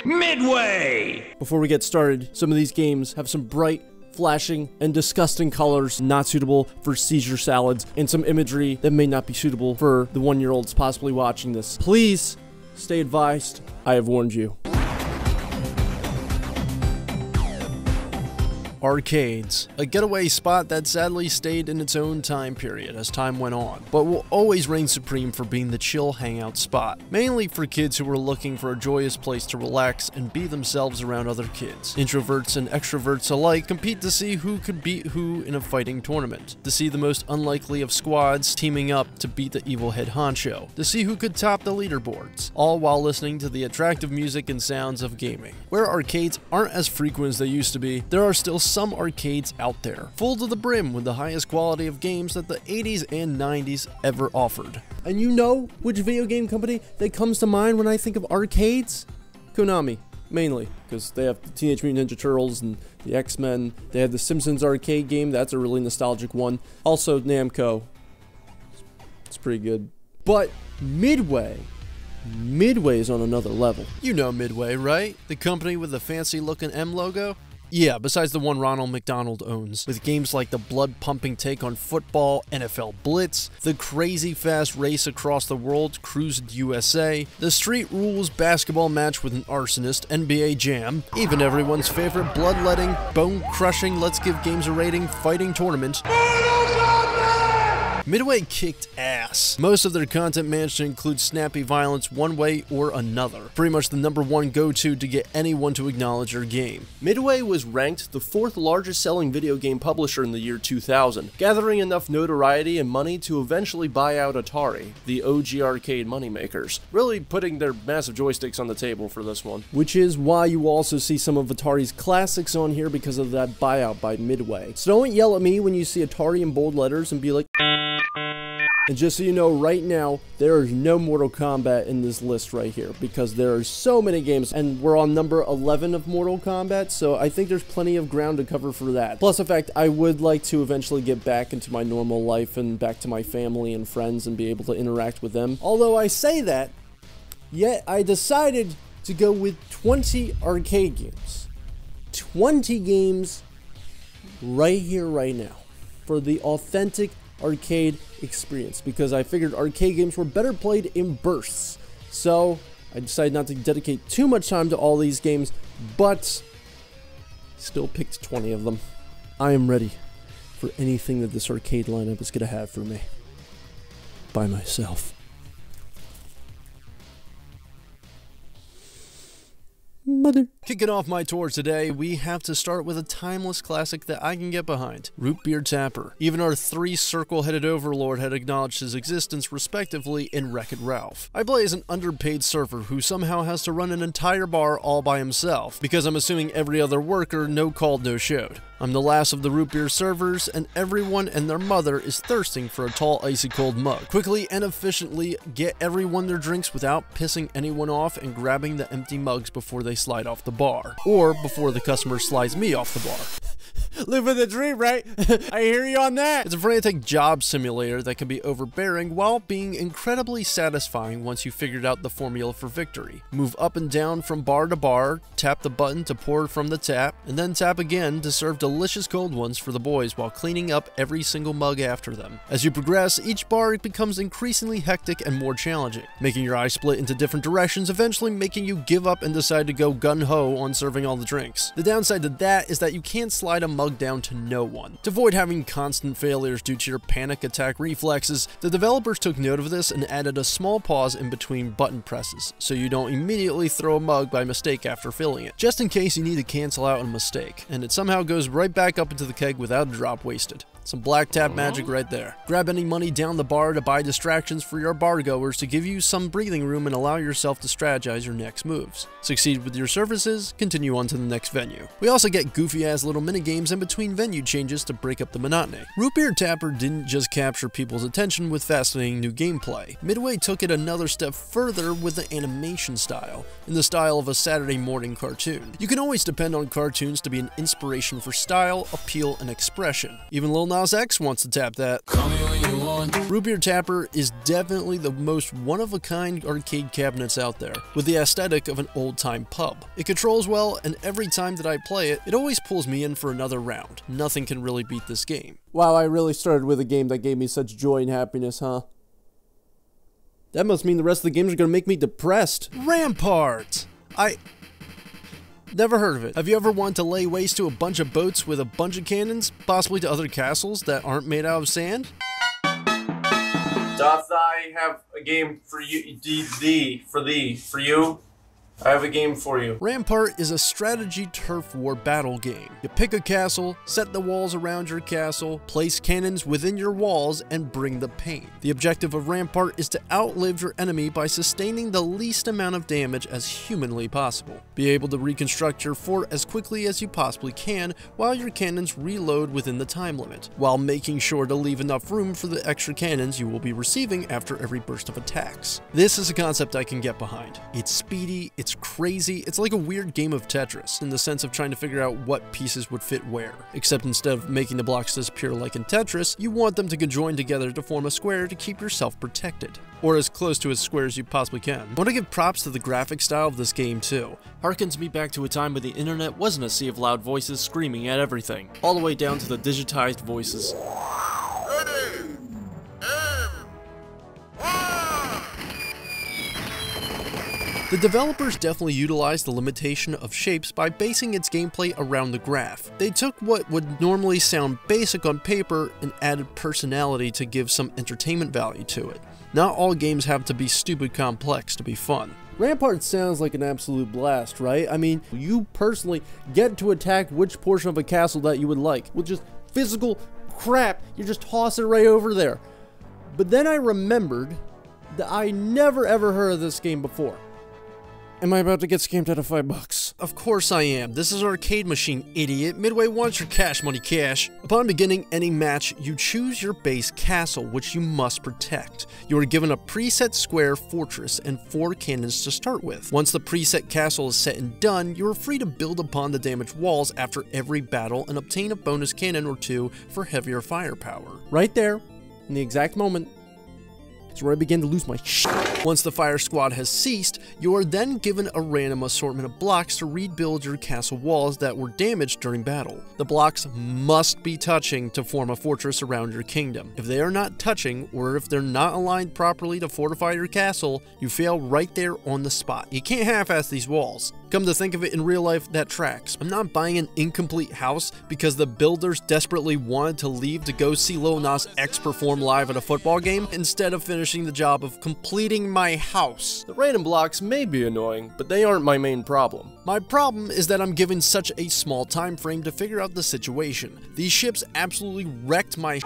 Midway! Before we get started, some of these games have some bright, flashing, and disgusting colors not suitable for Caesar salads, and some imagery that may not be suitable for the 1-year-olds possibly watching this. Please stay advised. I have warned you. Arcades, a getaway spot that sadly stayed in its own time period as time went on, but will always reign supreme for being the chill hangout spot, mainly for kids who were looking for a joyous place to relax and be themselves around other kids. Introverts and extroverts alike compete to see who could beat who in a fighting tournament, to see the most unlikely of squads teaming up to beat the evil head honcho, to see who could top the leaderboards, all while listening to the attractive music and sounds of gaming. Where arcades aren't as frequent as they used to be, there are still some arcades out there, full to the brim with the highest quality of games that the 80s and 90s ever offered. And you know which video game company that comes to mind when I think of arcades? Konami, mainly, because they have the Teenage Mutant Ninja Turtles and the X-Men. They have the Simpsons arcade game, that's a really nostalgic one. Also Namco, it's pretty good. But Midway is on another level. You know Midway, right? The company with the fancy looking M logo? Yeah, besides the one Ronald McDonald owns, with games like the blood-pumping take on football, NFL Blitz, the crazy fast race across the world, Cruised USA, the Street Rules basketball match with an arsonist, NBA Jam, even everyone's favorite bloodletting, bone-crushing, let's give games a rating, fighting tournament. Midway kicked ass. Most of their content managed to include snappy violence one way or another. Pretty much the #1 go-to to get anyone to acknowledge your game. Midway was ranked the 4th largest selling video game publisher in the year 2000, gathering enough notoriety and money to eventually buy out Atari, the OG arcade moneymakers, really putting their massive joysticks on the table for this one. Which is why you also see some of Atari's classics on here because of that buyout by Midway. So don't yell at me when you see Atari in bold letters and be like, and just so you know, right now, there is no Mortal Kombat in this list right here, because there are so many games, and we're on number 11 of Mortal Kombat, so I think there's plenty of ground to cover for that. Plus the fact I would like to eventually get back into my normal life and back to my family and friends and be able to interact with them. Although I say that, yet I decided to go with 20 arcade games. 20 games right here, right now, for the authentic arcade experience, because I figured arcade games were better played in bursts. So I decided not to dedicate too much time to all these games, but still picked 20 of them. I am ready for anything that this arcade lineup is going to have for me by myself. Mother. Kicking off my tour today, we have to start with a timeless classic that I can get behind, Root Beer Tapper. Even our 3 circle-headed overlord had acknowledged his existence respectively in Wreck-It Ralph. I play as an underpaid surfer who somehow has to run an entire bar all by himself, because I'm assuming every other worker no called no showed. I'm the last of the root beer servers, and everyone and their mother is thirsting for a tall icy cold mug. Quickly and efficiently get everyone their drinks without pissing anyone off and grabbing the empty mugs before they slide off the bar, or before the customer slides me off the bar. Living the dream, right? I hear you on that. It's a frantic job simulator that can be overbearing while being incredibly satisfying once you figured out the formula for victory. Move up and down from bar to bar, tap the button to pour from the tap, and then tap again to serve delicious cold ones for the boys while cleaning up every single mug after them. As you progress, each bar becomes increasingly hectic and more challenging, making your eyes split into different directions, eventually making you give up and decide to go gun-ho on serving all the drinks. The downside to that is that you can't slide a mug down to no one. To avoid having constant failures due to your panic attack reflexes, the developers took note of this and added a small pause in between button presses, so you don't immediately throw a mug by mistake after filling it, just in case you need to cancel out a mistake, and it somehow goes right back up into the keg without a drop wasted. Some black tap magic right there. Grab any money down the bar to buy distractions for your bar goers to give you some breathing room and allow yourself to strategize your next moves. Succeed with your services, continue on to the next venue. We also get goofy ass little minigames in between venue changes to break up the monotony. Root Beer Tapper didn't just capture people's attention with fascinating new gameplay. Midway took it another step further with the animation style, in the style of a Saturday morning cartoon. You can always depend on cartoons to be an inspiration for style, appeal, and expression. Even Lil Nas X wants to tap that. Root Beer Tapper is definitely the most one-of-a-kind arcade cabinets out there, with the aesthetic of an old-time pub. It controls well, and every time that I play it, it always pulls me in for another round. Nothing can really beat this game. Wow, I really started with a game that gave me such joy and happiness, huh? That must mean the rest of the games are gonna make me depressed. Rampart! Never heard of it. Have you ever wanted to lay waste to a bunch of boats with a bunch of cannons, possibly to other castles that aren't made out of sand? Doth I have a game for you? For you? I have a game for you. Rampart is a strategy turf war battle game. You pick a castle, set the walls around your castle, place cannons within your walls, and bring the pain. The objective of Rampart is to outlive your enemy by sustaining the least amount of damage as humanly possible. Be able to reconstruct your fort as quickly as you possibly can while your cannons reload within the time limit, while making sure to leave enough room for the extra cannons you will be receiving after every burst of attacks. This is a concept I can get behind. It's speedy, it's crazy, it's like a weird game of Tetris, in the sense of trying to figure out what pieces would fit where. Except instead of making the blocks disappear like in Tetris, you want them to conjoin together to form a square to keep yourself protected. Or as close to a square as you possibly can. I want to give props to the graphic style of this game too. Harkens me back to a time when the internet wasn't a sea of loud voices screaming at everything, all the way down to the digitized voices. The developers definitely utilized the limitation of shapes by basing its gameplay around the graph. They took what would normally sound basic on paper and added personality to give some entertainment value to it. Not all games have to be stupid complex to be fun. Rampart sounds like an absolute blast, right? I mean, you personally get to attack which portion of a castle that you would like. With just physical crap, you just toss it right over there. But then I remembered that I never ever heard of this game before. Am I about to get scammed out of $5? Of course I am. This is an arcade machine, idiot. Midway wants your cash money cash. Upon beginning any match, you choose your base castle, which you must protect. You are given a preset square fortress and 4 cannons to start with. Once the preset castle is set and done, you are free to build upon the damaged walls after every battle and obtain a bonus cannon or 2 for heavier firepower. Right there, in the exact moment, is where I begin to lose my shit. Once the fire squad has ceased, you are then given a random assortment of blocks to rebuild your castle walls that were damaged during battle. The blocks must be touching to form a fortress around your kingdom. If they are not touching, or if they're not aligned properly to fortify your castle, you fail right there on the spot. You can't half-ass these walls. Come to think of it, in real life, that tracks. I'm not buying an incomplete house because the builders desperately wanted to leave to go see Lil Nas X perform live at a football game instead of finishing the job of completing my house. The random blocks may be annoying, but they aren't my main problem. My problem is that I'm given such a small time frame to figure out the situation. These ships absolutely wrecked my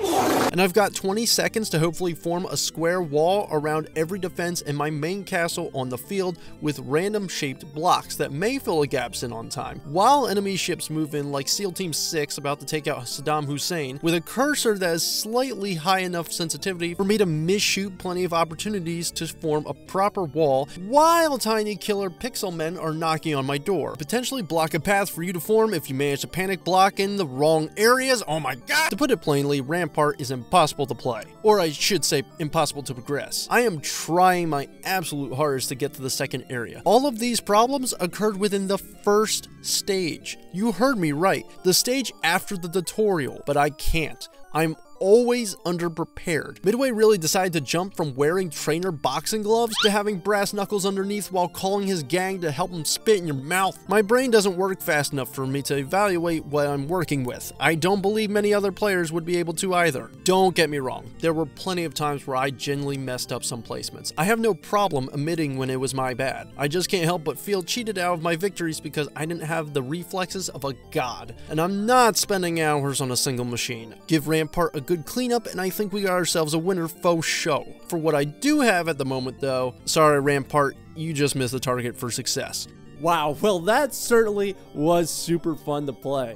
and I've got 20 seconds to hopefully form a square wall around every defense in my main castle on the field with random shaped blocks that may fill the gaps in on time, while enemy ships move in like SEAL Team 6 about to take out Saddam Hussein with a cursor that is slightly high enough sensitivity for me to misshoot plenty of opportunities to form a proper wall while tiny killer pixel men are knocking on my door, potentially block a path for you to form if you manage to panic block in the wrong areas. Oh my god! To put it plainly, Rampart is impossible to play, or I should say impossible to progress. I am trying my absolute hardest to get to the second area. All of these problems occurred within the first stage. You heard me right, the stage after the tutorial, but I can't. I'm always underprepared. Midway really decided to jump from wearing trainer boxing gloves to having brass knuckles underneath while calling his gang to help him spit in your mouth. My brain doesn't work fast enough for me to evaluate what I'm working with. I don't believe many other players would be able to either. Don't get me wrong, there were plenty of times where I genuinely messed up some placements. I have no problem admitting when it was my bad. I just can't help but feel cheated out of my victories because I didn't have the reflexes of a god. And I'm not spending hours on a single machine. Give Rampart a good cleanup, and I think we got ourselves a winner faux show. For what I do have at the moment though, sorry Rampart, you just missed the target for success. Wow, well that certainly was super fun to play.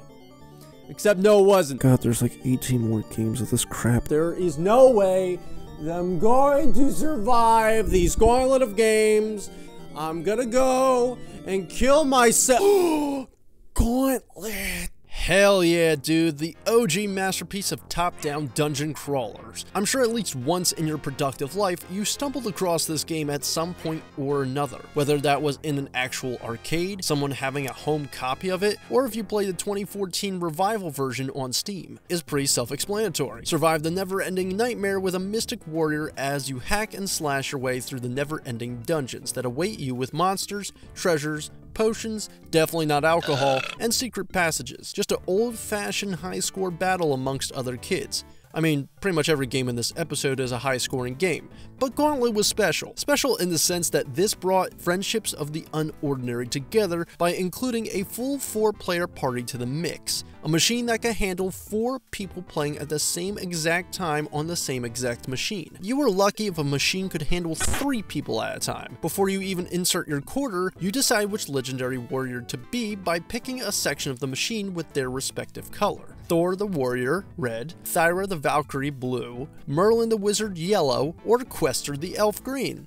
Except no, it wasn't. God, there's like 18 more games of this crap. There is no way that I'm going to survive these gauntlet of games. I'm gonna go and kill myself. Gauntlet. Hell yeah, dude, the OG masterpiece of top-down dungeon crawlers. I'm sure at least once in your productive life, you stumbled across this game at some point or another. Whether that was in an actual arcade, someone having a home copy of it, or if you played the 2014 revival version on Steam, is pretty self-explanatory. Survive the never-ending nightmare with a mystic warrior as you hack and slash your way through the never-ending dungeons that await you with monsters, treasures, potions, definitely not alcohol, and secret passages. Just an old-fashioned high-score battle amongst other kids. I mean, pretty much every game in this episode is a high-scoring game, but Gauntlet was special. Special in the sense that this brought friendships of the unordinary together by including a full 4-player party to the mix. A machine that could handle 4 people playing at the same exact time on the same exact machine. You were lucky if a machine could handle 3 people at a time. Before you even insert your quarter, you decide which legendary warrior to be by picking a section of the machine with their respective color. Thor the warrior, red, Thyra the Valkyrie, blue, Merlin the wizard, yellow, or Quester the elf, green.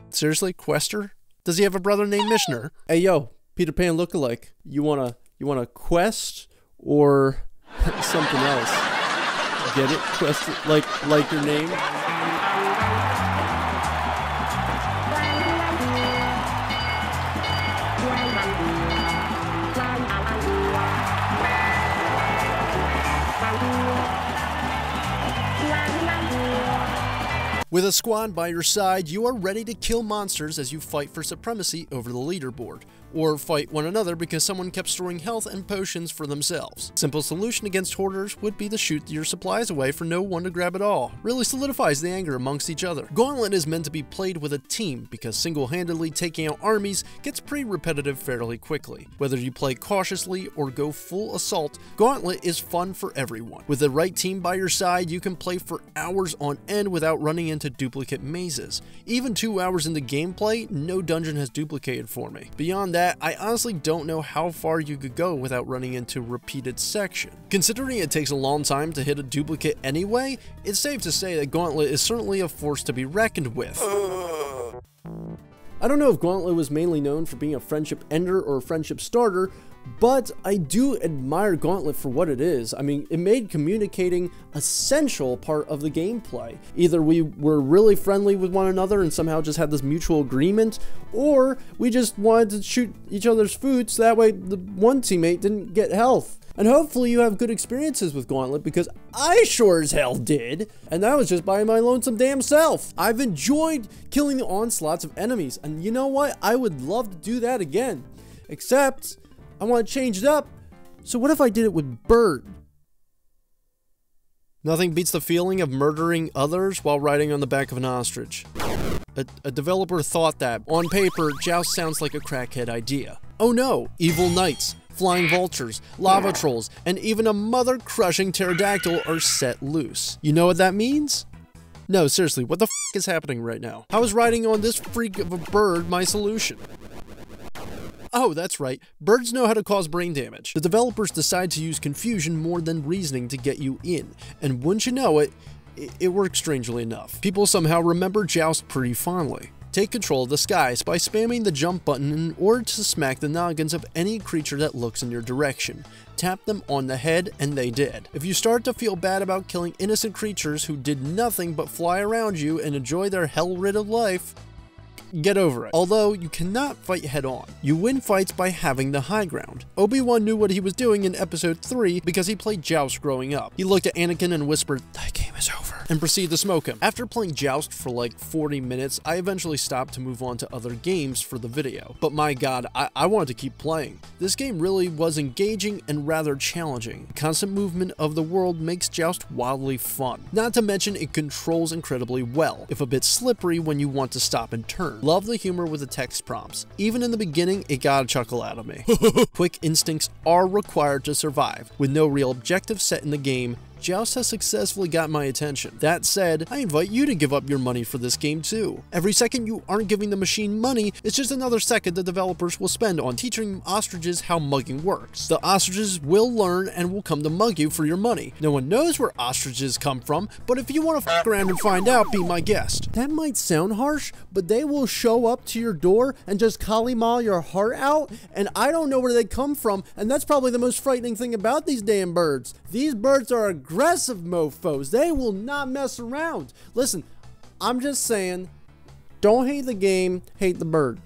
Seriously, Quester? Does he have a brother named Mishner? Hey yo, Peter Pan lookalike, you wanna quest or something else? Get it? Quest, like your name? With a squad by your side, you are ready to kill monsters as you fight for supremacy over the leaderboard, or fight one another because someone kept storing health and potions for themselves. Simple solution against hoarders would be to shoot your supplies away for no one to grab it all. Really solidifies the anger amongst each other. Gauntlet is meant to be played with a team because single-handedly taking out armies gets pretty repetitive fairly quickly. Whether you play cautiously or go full assault, Gauntlet is fun for everyone. With the right team by your side, you can play for hours on end without running into duplicate mazes. Even 2 hours into gameplay, no dungeon has duplicated for me. Beyond that, I honestly don't know how far you could go without running into repeated section. Considering it takes a long time to hit a duplicate anyway, it's safe to say that Gauntlet is certainly a force to be reckoned with. I don't know if Gauntlet was mainly known for being a friendship ender or a friendship starter, but I do admire Gauntlet for what it is. I mean, it made communicating an essential part of the gameplay. Either we were really friendly with one another and somehow just had this mutual agreement, or we just wanted to shoot each other's food so that way the one teammate didn't get health. And hopefully you have good experiences with Gauntlet, because I sure as hell did, and that was just by my lonesome damn self. I've enjoyed killing the onslaughts of enemies, and you know what? I would love to do that again. Except I want to change it up. So what if I did it with Bird? Nothing beats the feeling of murdering others while riding on the back of an ostrich. A developer thought that. On paper, Joust sounds like a crackhead idea. Oh no, evil knights, flying vultures, lava trolls, and even a mother-crushing pterodactyl are set loose. You know what that means? No, seriously, what the f is happening right now? How is riding on this freak of a bird my solution? Oh, that's right. Birds know how to cause brain damage. The developers decide to use confusion more than reasoning to get you in, and wouldn't you know it, it works strangely enough. People somehow remember Joust pretty fondly. Take control of the skies by spamming the jump button in order to smack the noggins of any creature that looks in your direction. Tap them on the head and they did. If you start to feel bad about killing innocent creatures who did nothing but fly around you and enjoy their hell-riddled life, get over it. Although, you cannot fight head on. You win fights by having the high ground. Obi-Wan knew what he was doing in episode 3 because he played Joust growing up. He looked at Anakin and whispered, "Thy game is over," and proceeded to smoke him. After playing Joust for like 40 minutes, I eventually stopped to move on to other games for the video. But my god, I wanted to keep playing. This game really was engaging and rather challenging. Constant movement of the world makes Joust wildly fun. Not to mention it controls incredibly well, if a bit slippery when you want to stop and turn. Love the humor with the text prompts. Even in the beginning, it got a chuckle out of me. Quick instincts are required to survive. With no real objective set in the game, Joust has successfully got my attention. That said, I invite you to give up your money for this game too. Every second you aren't giving the machine money, it's just another second the developers will spend on teaching ostriches how mugging works. The ostriches will learn and will come to mug you for your money. No one knows where ostriches come from, but if you want to f around and find out, be my guest. That might sound harsh, but they will show up to your door and just kali-ma your heart out, and I don't know where they come from, and that's probably the most frightening thing about these damn birds. These birds are aggressive mofos. They will not mess around. Listen, I'm just saying, don't hate the game, hate the bird.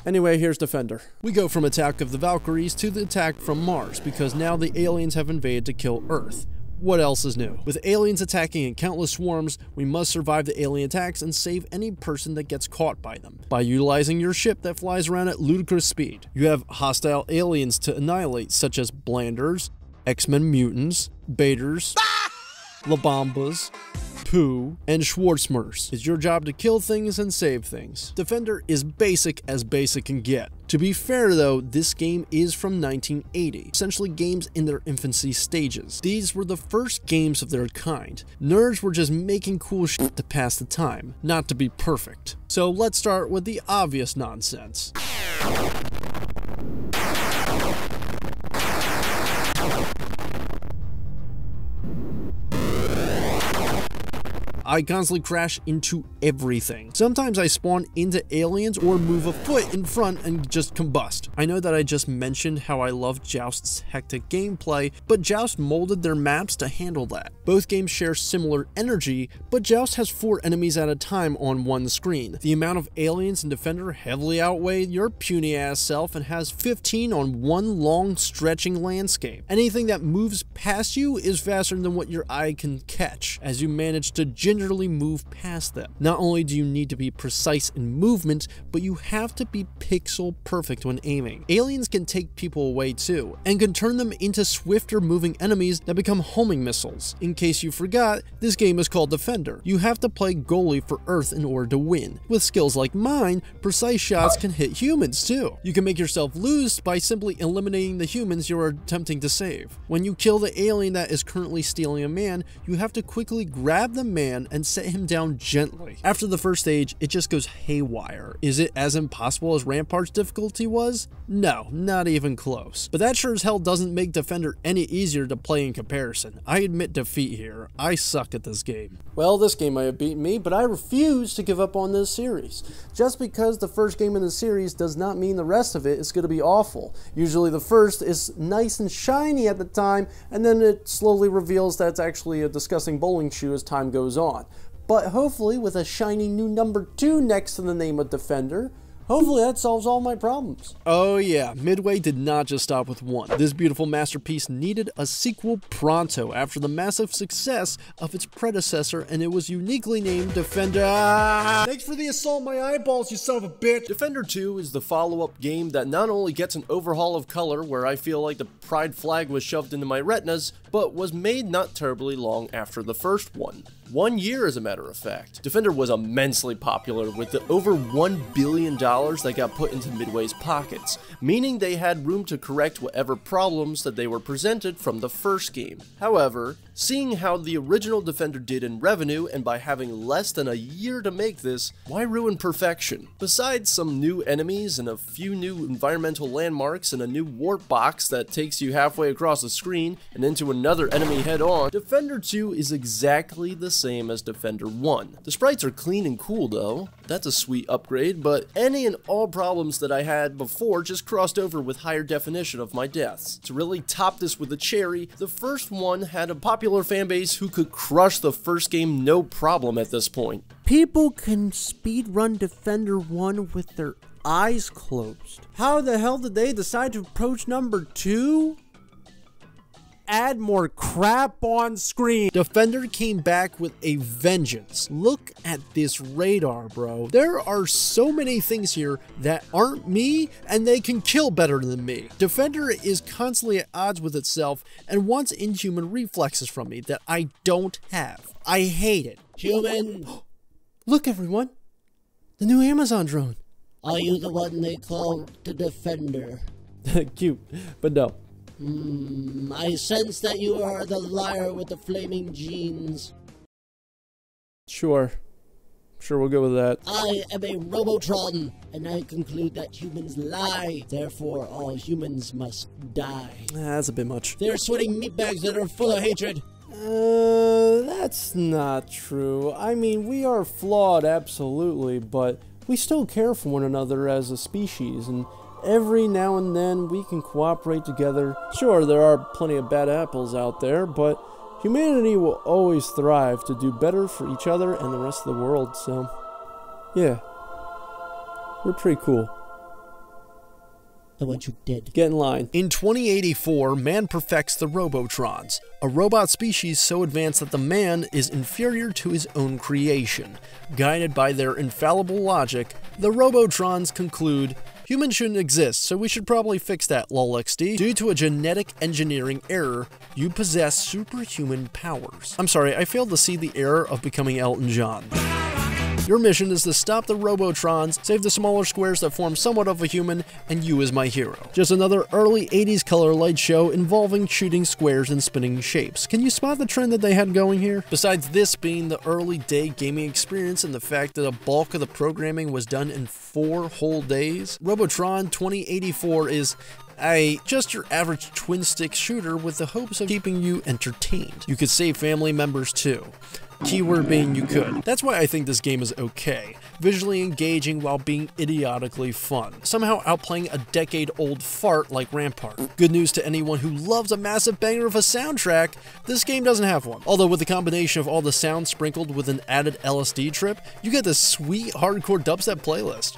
Anyway, here's Defender. We go from Attack of the Valkyries to the attack from Mars, because now the aliens have invaded to kill Earth. What else is new? With aliens attacking in countless swarms, we must survive the alien attacks and save any person that gets caught by them, by utilizing your ship that flies around at ludicrous speed. You have hostile aliens to annihilate, such as Blanders, X-Men mutants, Baiters, Labambas, Pooh, and Schwarzmers. It's your job to kill things and save things. Defender is basic as basic can get. To be fair though, this game is from 1980, essentially games in their infancy stages. These were the first games of their kind. Nerds were just making cool shit to pass the time, not to be perfect. So let's start with the obvious nonsense. I constantly crash into everything. Sometimes I spawn into aliens or move a foot in front and just combust. I know that I just mentioned how I love Joust's hectic gameplay, but Joust molded their maps to handle that. Both games share similar energy, but Joust has 4 enemies at a time on one screen. The amount of aliens in Defender heavily outweigh your puny ass self and has 15 on one long stretching landscape. Anything that moves past you is faster than what your eye can catch, as you manage to gingerly move past them. Not only do you need to be precise in movement, but you have to be pixel perfect when aiming. Aliens can take people away too, and can turn them into swifter moving enemies that become homing missiles. In case you forgot, this game is called Defender. You have to play goalie for Earth in order to win. With skills like mine, precise shots can hit humans too. You can make yourself lose by simply eliminating the humans you are attempting to save. When you kill the alien that is currently stealing a man, you have to quickly grab the man and set him down gently. After the first stage, it just goes haywire. Is it as impossible as Rampart's difficulty was? No, not even close. But that sure as hell doesn't make Defender any easier to play in comparison. I admit defeat here. I suck at this game. Well, this game might have beaten me, but I refuse to give up on this series. Just because the first game in the series does not mean the rest of it is going to be awful. Usually the first is nice and shiny at the time, and then it slowly reveals that it's actually a disgusting bowling shoe as time goes on. But hopefully with a shiny new number 2 next to the name of Defender, hopefully that solves all my problems. Oh yeah, Midway did not just stop with 1. This beautiful masterpiece needed a sequel pronto after the massive success of its predecessor, and it was uniquely named Defender. Thanks for the assault on my eyeballs, you son of a bitch! Defender 2 is the follow-up game that not only gets an overhaul of color, where I feel like the pride flag was shoved into my retinas, but was made not terribly long after the first one. 1 year, as a matter of fact. Defender was immensely popular, with the over $1 billion that got put into Midway's pockets, meaning they had room to correct whatever problems that they were presented from the first game. However, seeing how the original Defender did in revenue, and by having less than a year to make this, why ruin perfection? Besides some new enemies and a few new environmental landmarks and a new warp box that takes you halfway across the screen and into another enemy head-on, Defender 2 is exactly the same as Defender 1. The sprites are clean and cool though. That's a sweet upgrade, but any and all problems that I had before just crossed over with higher definition of my deaths. To really top this with a cherry, the first one had a popular fanbase who could crush the first game no problem at this point. People can speedrun Defender 1 with their eyes closed. How the hell did they decide to approach number 2? Add more crap on screen. Defender came back with a vengeance. Look at this radar, bro. There are so many things here that aren't me, and they can kill better than me. Defender is constantly at odds with itself and wants inhuman reflexes from me that I don't have. I hate it. Human! Look, everyone. The new Amazon drone. Are you the one they call the Defender? Cute, but no. I sense that you are the liar with the flaming jeans. Sure. Sure, we'll go with that. I am a Robotron, and I conclude that humans lie. Therefore, all humans must die. That's a bit much. They're sweating meatbags that are full of hatred. That's not true. I mean, we are flawed, absolutely, but we still care for one another as a species, and every now and then we can cooperate together. Sure, there are plenty of bad apples out there, but humanity will always thrive to do better for each other and the rest of the world, so yeah. We're pretty cool. I want you dead. Get in line. In 2084, man perfects the Robotrons, a robot species so advanced that the man is inferior to his own creation. Guided by their infallible logic, the Robotrons conclude, humans shouldn't exist, so we should probably fix that, lol.xd. Due to a genetic engineering error, you possess superhuman powers. I'm sorry, I failed to see the error of becoming Elton John. Your mission is to stop the Robotrons, save the smaller squares that form somewhat of a human, and you is my hero. Just another early 80s color light show involving shooting squares and spinning shapes. Can you spot the trend that they had going here? Besides this being the early day gaming experience and the fact that a bulk of the programming was done in 4 whole days, Robotron 2084 is just your average twin-stick shooter with the hopes of keeping you entertained. You could save family members too. Keyword being you could. That's why I think this game is okay. Visually engaging while being idiotically fun. Somehow outplaying a decade-old fart like Rampart. Good news to anyone who loves a massive banger of a soundtrack, this game doesn't have one. Although with the combination of all the sounds sprinkled with an added LSD trip, you get this sweet hardcore dubstep playlist.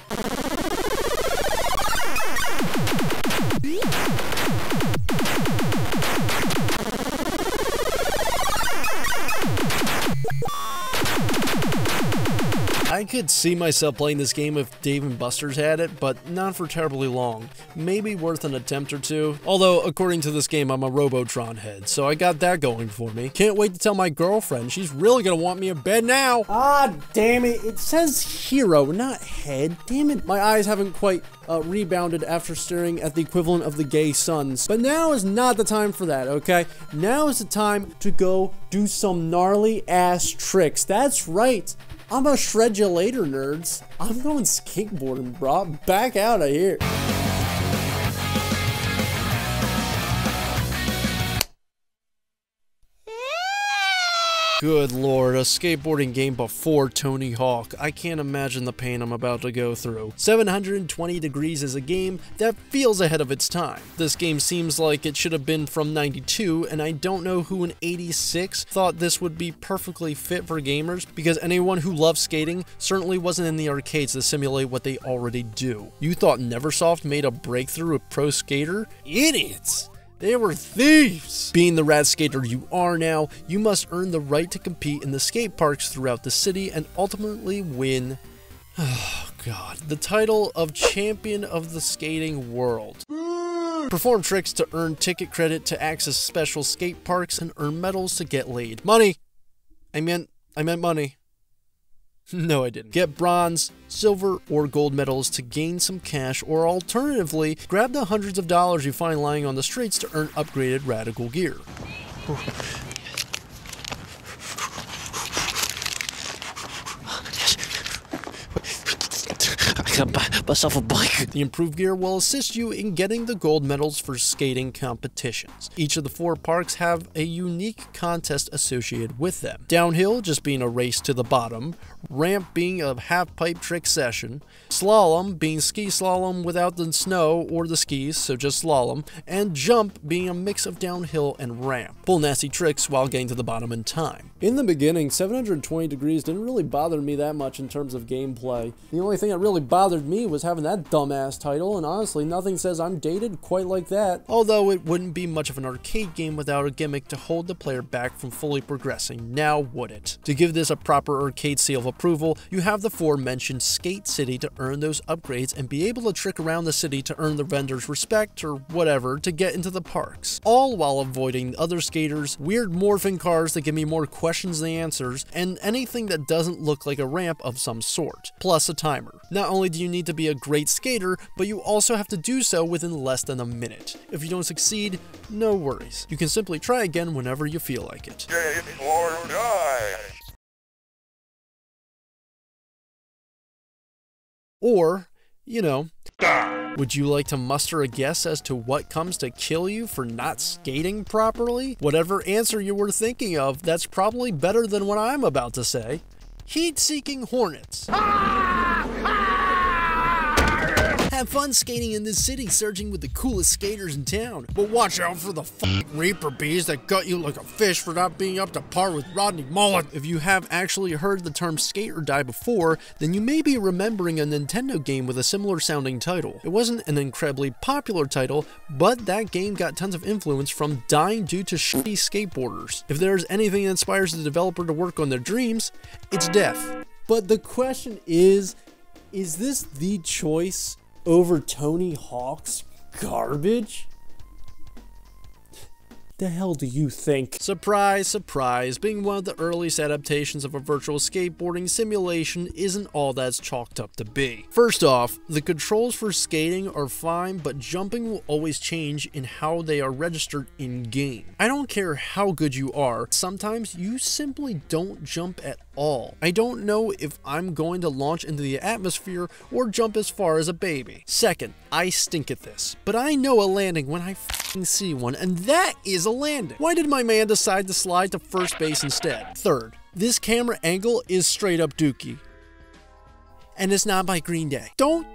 I could see myself playing this game if Dave & Buster's had it, but not for terribly long. Maybe worth an attempt or two. Although, according to this game, I'm a Robotron head, so I got that going for me. Can't wait to tell my girlfriend. She's really gonna want me in bed now. Ah, damn it. It says hero, not head. Damn it. My eyes haven't quite rebounded after staring at the equivalent of the gay suns. But now is not the time for that, okay? Now is the time to go do some gnarly ass tricks. That's right. I'm gonna shred you later, nerds. I'm going skateboarding, bro. Back out of here. Good lord, a skateboarding game before Tony Hawk. I can't imagine the pain I'm about to go through. 720 Degrees is a game that feels ahead of its time. This game seems like it should have been from 92, and I don't know who in 86 thought this would be perfectly fit for gamers, because anyone who loves skating certainly wasn't in the arcades to simulate what they already do. You thought Neversoft made a breakthrough with Pro Skater? Idiots! They were thieves! Being the rad skater you are now, you must earn the right to compete in the skate parks throughout the city and ultimately win, oh god, the title of Champion of the Skating World. Perform tricks to earn ticket credit to access special skate parks and earn medals to get laid. Money! I meant money. No, I didn't. Get bronze, silver, or gold medals to gain some cash, or alternatively, grab the hundreds of dollars you find lying on the streets to earn upgraded radical gear. I can buy myself a bike. The improved gear will assist you in getting the gold medals for skating competitions. Each of the 4 parks have a unique contest associated with them. Downhill just being a race to the bottom, ramp being a half-pipe trick session, slalom being ski slalom without the snow or the skis, so just slalom, and jump being a mix of downhill and ramp. Pull nasty tricks while getting to the bottom in time. In the beginning, 720 Degrees didn't really bother me that much in terms of gameplay. The only thing that really bothered me was having that dumbass title, and honestly, nothing says I'm dated quite like that. Although it wouldn't be much of an arcade game without a gimmick to hold the player back from fully progressing, now would it? To give this a proper arcade seal of approval, you have the aforementioned Skate City to earn those upgrades and be able to trick around the city to earn the vendors' respect or whatever to get into the parks. All while avoiding other skaters, weird morphing cars that give me more questions than answers, and anything that doesn't look like a ramp of some sort, plus a timer. Not only do you need to be be a great skater, but you also have to do so within less than a minute. If you don't succeed, no worries. You can simply try again whenever you feel like it. Game or die. Or, you know, would you like to muster a guess as to what comes to kill you for not skating properly? Whatever answer you were thinking of, that's probably better than what I'm about to say. Heat-seeking hornets. Have fun skating in this city, surging with the coolest skaters in town. But watch out for the f***ing Reaper bees that gut you like a fish for not being up to par with Rodney Mullen. If you have actually heard the term skate or die before, then you may be remembering a Nintendo game with a similar sounding title. It wasn't an incredibly popular title, but that game got tons of influence from dying due to shitty skateboarders. If there's anything that inspires the developer to work on their dreams, it's death. But the question is this the choice over Tony Hawk's garbage? The hell do you think? Surprise, surprise, being one of the earliest adaptations of a virtual skateboarding simulation isn't all that's chalked up to be. First off, the controls for skating are fine, but jumping will always change in how they are registered in-game. I don't care how good you are, sometimes you simply don't jump at all. I don't know if I'm going to launch into the atmosphere or jump as far as a baby. Second, I stink at this, but I know a landing when I f***ing see one, and that is a landing. Why did my man decide to slide to first base instead? Third, this camera angle is straight up dookie. And it's not by Green Day. Don't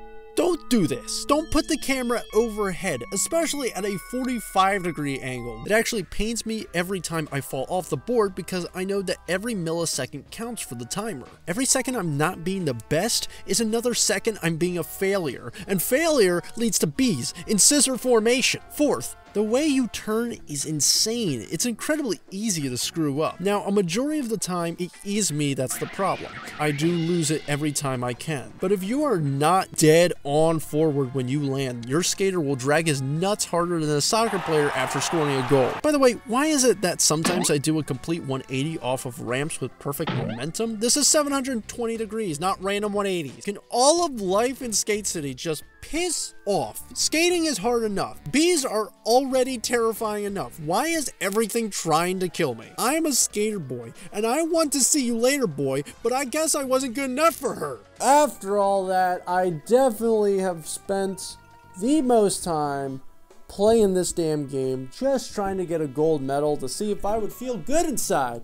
do this. Don't put the camera overhead, especially at a 45-degree angle. It actually pains me every time I fall off the board because I know that every millisecond counts for the timer. Every second I'm not being the best is another second I'm being a failure, and failure leads to bees in scissor formation. Fourth, the way you turn is insane. It's incredibly easy to screw up. Now, a majority of the time, it is me that's the problem. I do lose it every time I can. But if you are not dead on forward when you land, your skater will drag his nuts harder than a soccer player after scoring a goal. By the way, why is it that sometimes I do a complete 180 off of ramps with perfect momentum? This is 720 degrees, not random 180s. Can all of life in Skate City just piss off? Skating is hard enough. Bees are already terrifying enough. Why is everything trying to kill me? I'm a skater boy, and I want to see you later, boy, but I guess I wasn't good enough for her. After all that, I definitely have spent the most time playing this damn game, just trying to get a gold medal to see if I would feel good inside.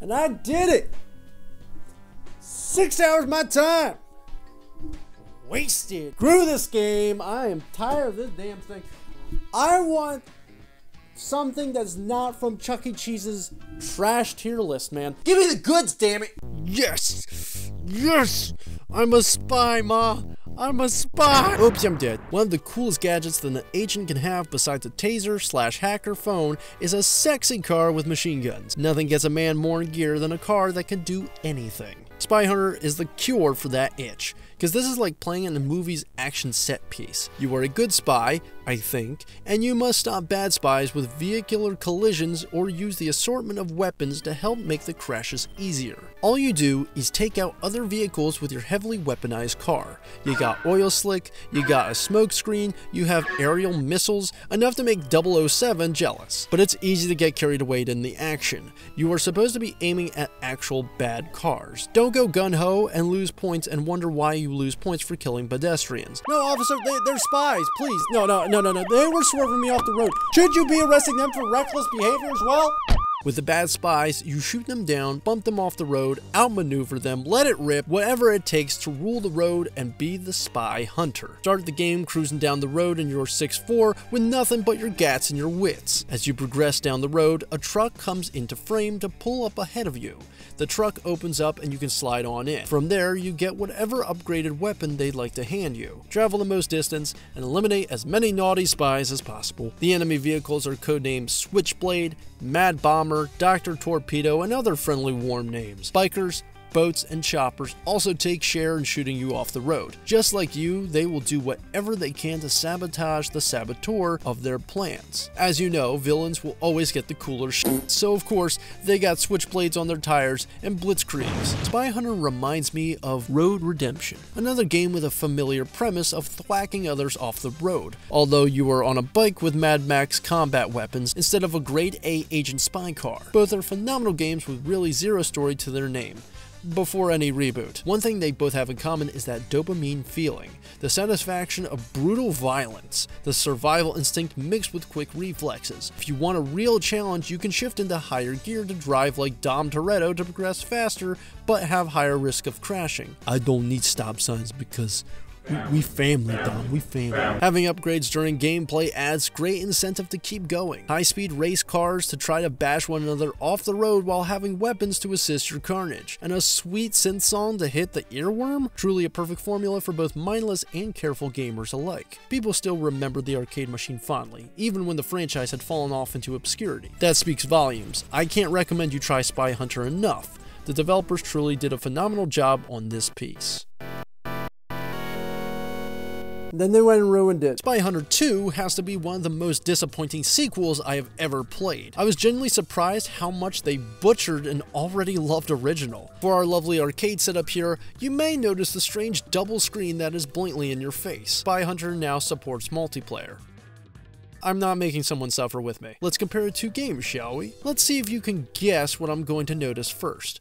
And I did it! 6 hours of my time! Wasted. Screw this game. I am tired of this damn thing. I want something that's not from Chuck E. Cheese's trash tier list, man. Give me the goods, damn it. Yes. Yes. I'm a spy, Ma. I'm a spy! Oops, I'm dead. One of the coolest gadgets that an agent can have besides a taser/hacker phone is a sexy car with machine guns. Nothing gets a man more in gear than a car that can do anything. Spy Hunter is the cure for that itch, because this is like playing in a movie's action set piece. You are a good spy, I think, and you must stop bad spies with vehicular collisions or use the assortment of weapons to help make the crashes easier. All you do is take out other vehicles with your heavily weaponized car. You got oil slick, you got a smoke screen, you have aerial missiles, enough to make 007 jealous. But it's easy to get carried away in the action. You are supposed to be aiming at actual bad cars. Don't go gun-ho and lose points and wonder why you lose points for killing pedestrians. No, officer, they're spies, please. No, they were swerving me off the road. Should you be arresting them for reckless behavior as well? With the bad spies, you shoot them down, bump them off the road, outmaneuver them, let it rip, whatever it takes to rule the road and be the spy hunter. Start the game cruising down the road in your 6'4" with nothing but your gats and your wits. As you progress down the road, a truck comes into frame to pull up ahead of you. The truck opens up and you can slide on in. From there, you get whatever upgraded weapon they'd like to hand you. Travel the most distance and eliminate as many naughty spies as possible. The enemy vehicles are codenamed Switchblade, Mad Bomber, Dr. Torpedo, and other friendly warm names. Bikers, boats, and choppers also take share in shooting you off the road. Just like you, they will do whatever they can to sabotage the saboteur of their plans. As you know, villains will always get the cooler shit, so of course, they got switchblades on their tires and blitzkriegs. Spy Hunter reminds me of Road Redemption, another game with a familiar premise of thwacking others off the road, although you are on a bike with Mad Max combat weapons instead of a grade A agent spy car. Both are phenomenal games with really zero story to their name. Before any reboot. One thing they both have in common is that dopamine feeling, the satisfaction of brutal violence, the survival instinct mixed with quick reflexes. If you want a real challenge, you can shift into higher gear to drive like Dom Toretto to progress faster, but have higher risk of crashing. I don't need stop signs because we family, Dom, we family. Having upgrades during gameplay adds great incentive to keep going. High-speed race cars to try to bash one another off the road while having weapons to assist your carnage. And a sweet synth song to hit the earworm? Truly a perfect formula for both mindless and careful gamers alike. People still remember the arcade machine fondly, even when the franchise had fallen off into obscurity. That speaks volumes. I can't recommend you try Spy Hunter enough. The developers truly did a phenomenal job on this piece. Then they went and ruined it. Spy Hunter 2 has to be one of the most disappointing sequels I have ever played. I was genuinely surprised how much they butchered an already loved original. For our lovely arcade setup here, you may notice the strange double screen that is blatantly in your face. Spy Hunter now supports multiplayer. I'm not making someone suffer with me. Let's compare the two games, shall we? Let's see if you can guess what I'm going to notice first.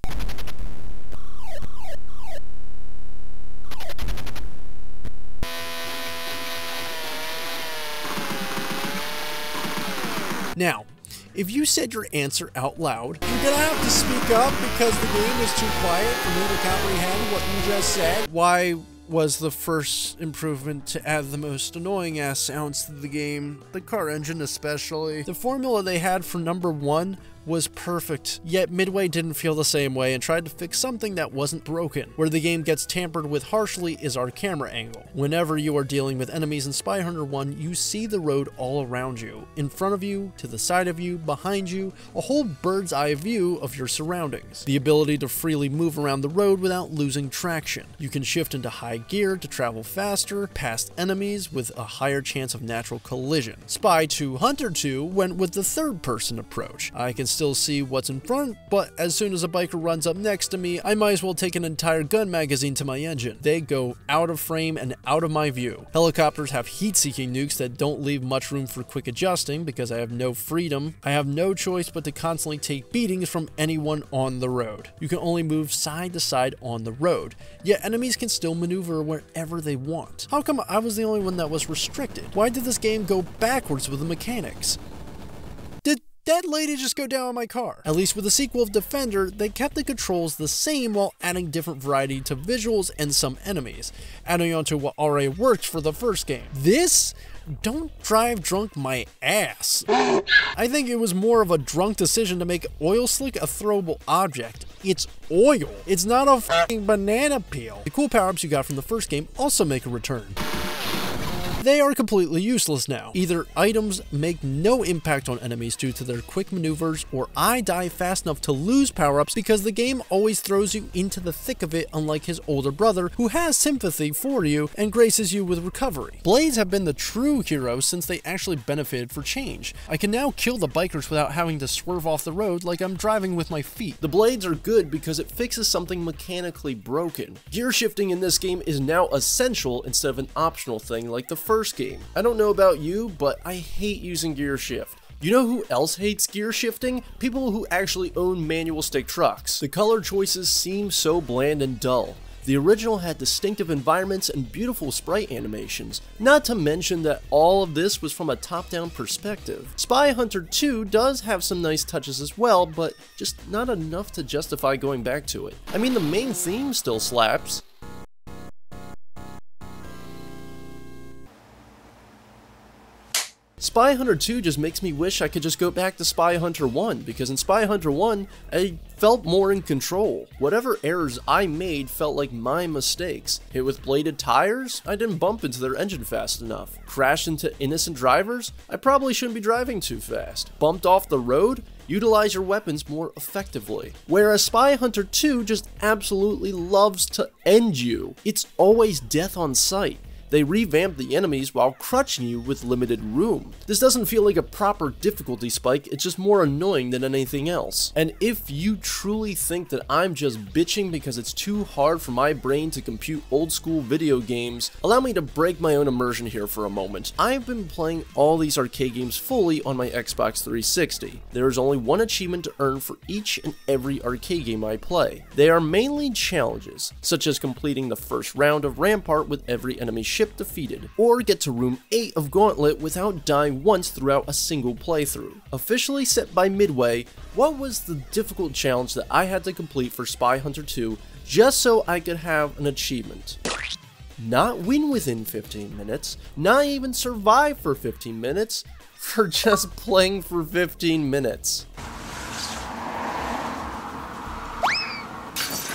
Now, if you said your answer out loud, you're gonna have to speak up because the game is too quiet for me to comprehend what you just said. Why was the first improvement to add the most annoying ass sounds to the game, the car engine especially? The formula they had for number 1 was perfect, yet Midway didn't feel the same way and tried to fix something that wasn't broken. Where the game gets tampered with harshly is our camera angle. Whenever you are dealing with enemies in Spy Hunter 1, you see the road all around you, in front of you, to the side of you, behind you, a whole bird's eye view of your surroundings. The ability to freely move around the road without losing traction. You can shift into high gear to travel faster, past enemies with a higher chance of natural collision. Spy 2 Hunter 2 went with the third-person approach. I can still see what's in front, but as soon as a biker runs up next to me, I might as well take an entire gun magazine to my engine. They go out of frame and out of my view. Helicopters have heat-seeking nukes that don't leave much room for quick adjusting because I have no freedom. I have no choice but to constantly take beatings from anyone on the road. You can only move side to side on the road, yet enemies can still maneuver wherever they want. How come I was the only one that was restricted? Why did this game go backwards with the mechanics? Did that lady just go down on my car? At least with the sequel of Defender, they kept the controls the same while adding different variety to visuals and some enemies, adding on to what already worked for the first game. This? Don't drive drunk my ass. I think it was more of a drunk decision to make oil slick a throwable object. It's oil. It's not a f***ing banana peel. The cool power-ups you got from the first game also make a return. They are completely useless now. Either items make no impact on enemies due to their quick maneuvers, or I die fast enough to lose power-ups because the game always throws you into the thick of it, unlike his older brother who has sympathy for you and graces you with recovery. Blades have been the true heroes since they actually benefited for change. I can now kill the bikers without having to swerve off the road like I'm driving with my feet. The blades are good because it fixes something mechanically broken. Gear shifting in this game is now essential instead of an optional thing like the first game. I don't know about you, but I hate using gear shift. You know who else hates gear shifting? People who actually own manual stick trucks. The color choices seem so bland and dull. The original had distinctive environments and beautiful sprite animations, not to mention that all of this was from a top-down perspective. Spy Hunter 2 does have some nice touches as well, but just not enough to justify going back to it. I mean, the main theme still slaps. Spy Hunter 2 just makes me wish I could just go back to Spy Hunter 1, because in Spy Hunter 1, I felt more in control. Whatever errors I made felt like my mistakes. Hit with bladed tires? I didn't bump into their engine fast enough. Crashed into innocent drivers? I probably shouldn't be driving too fast. Bumped off the road? Utilize your weapons more effectively. Whereas Spy Hunter 2 just absolutely loves to end you. It's always death on sight. They revamped the enemies while crutching you with limited room. This doesn't feel like a proper difficulty spike, it's just more annoying than anything else. And if you truly think that I'm just bitching because it's too hard for my brain to compute old school video games, allow me to break my own immersion here for a moment. I've been playing all these arcade games fully on my Xbox 360. There is only one achievement to earn for each and every arcade game I play. They are mainly challenges, such as completing the first round of Rampart with every enemy ship defeated, or get to room 8 of Gauntlet without dying once throughout a single playthrough. Officially set by Midway, what was the difficult challenge that I had to complete for Spy Hunter 2 just so I could have an achievement? Not win within 15 minutes, not even survive for 15 minutes, for just playing for 15 minutes.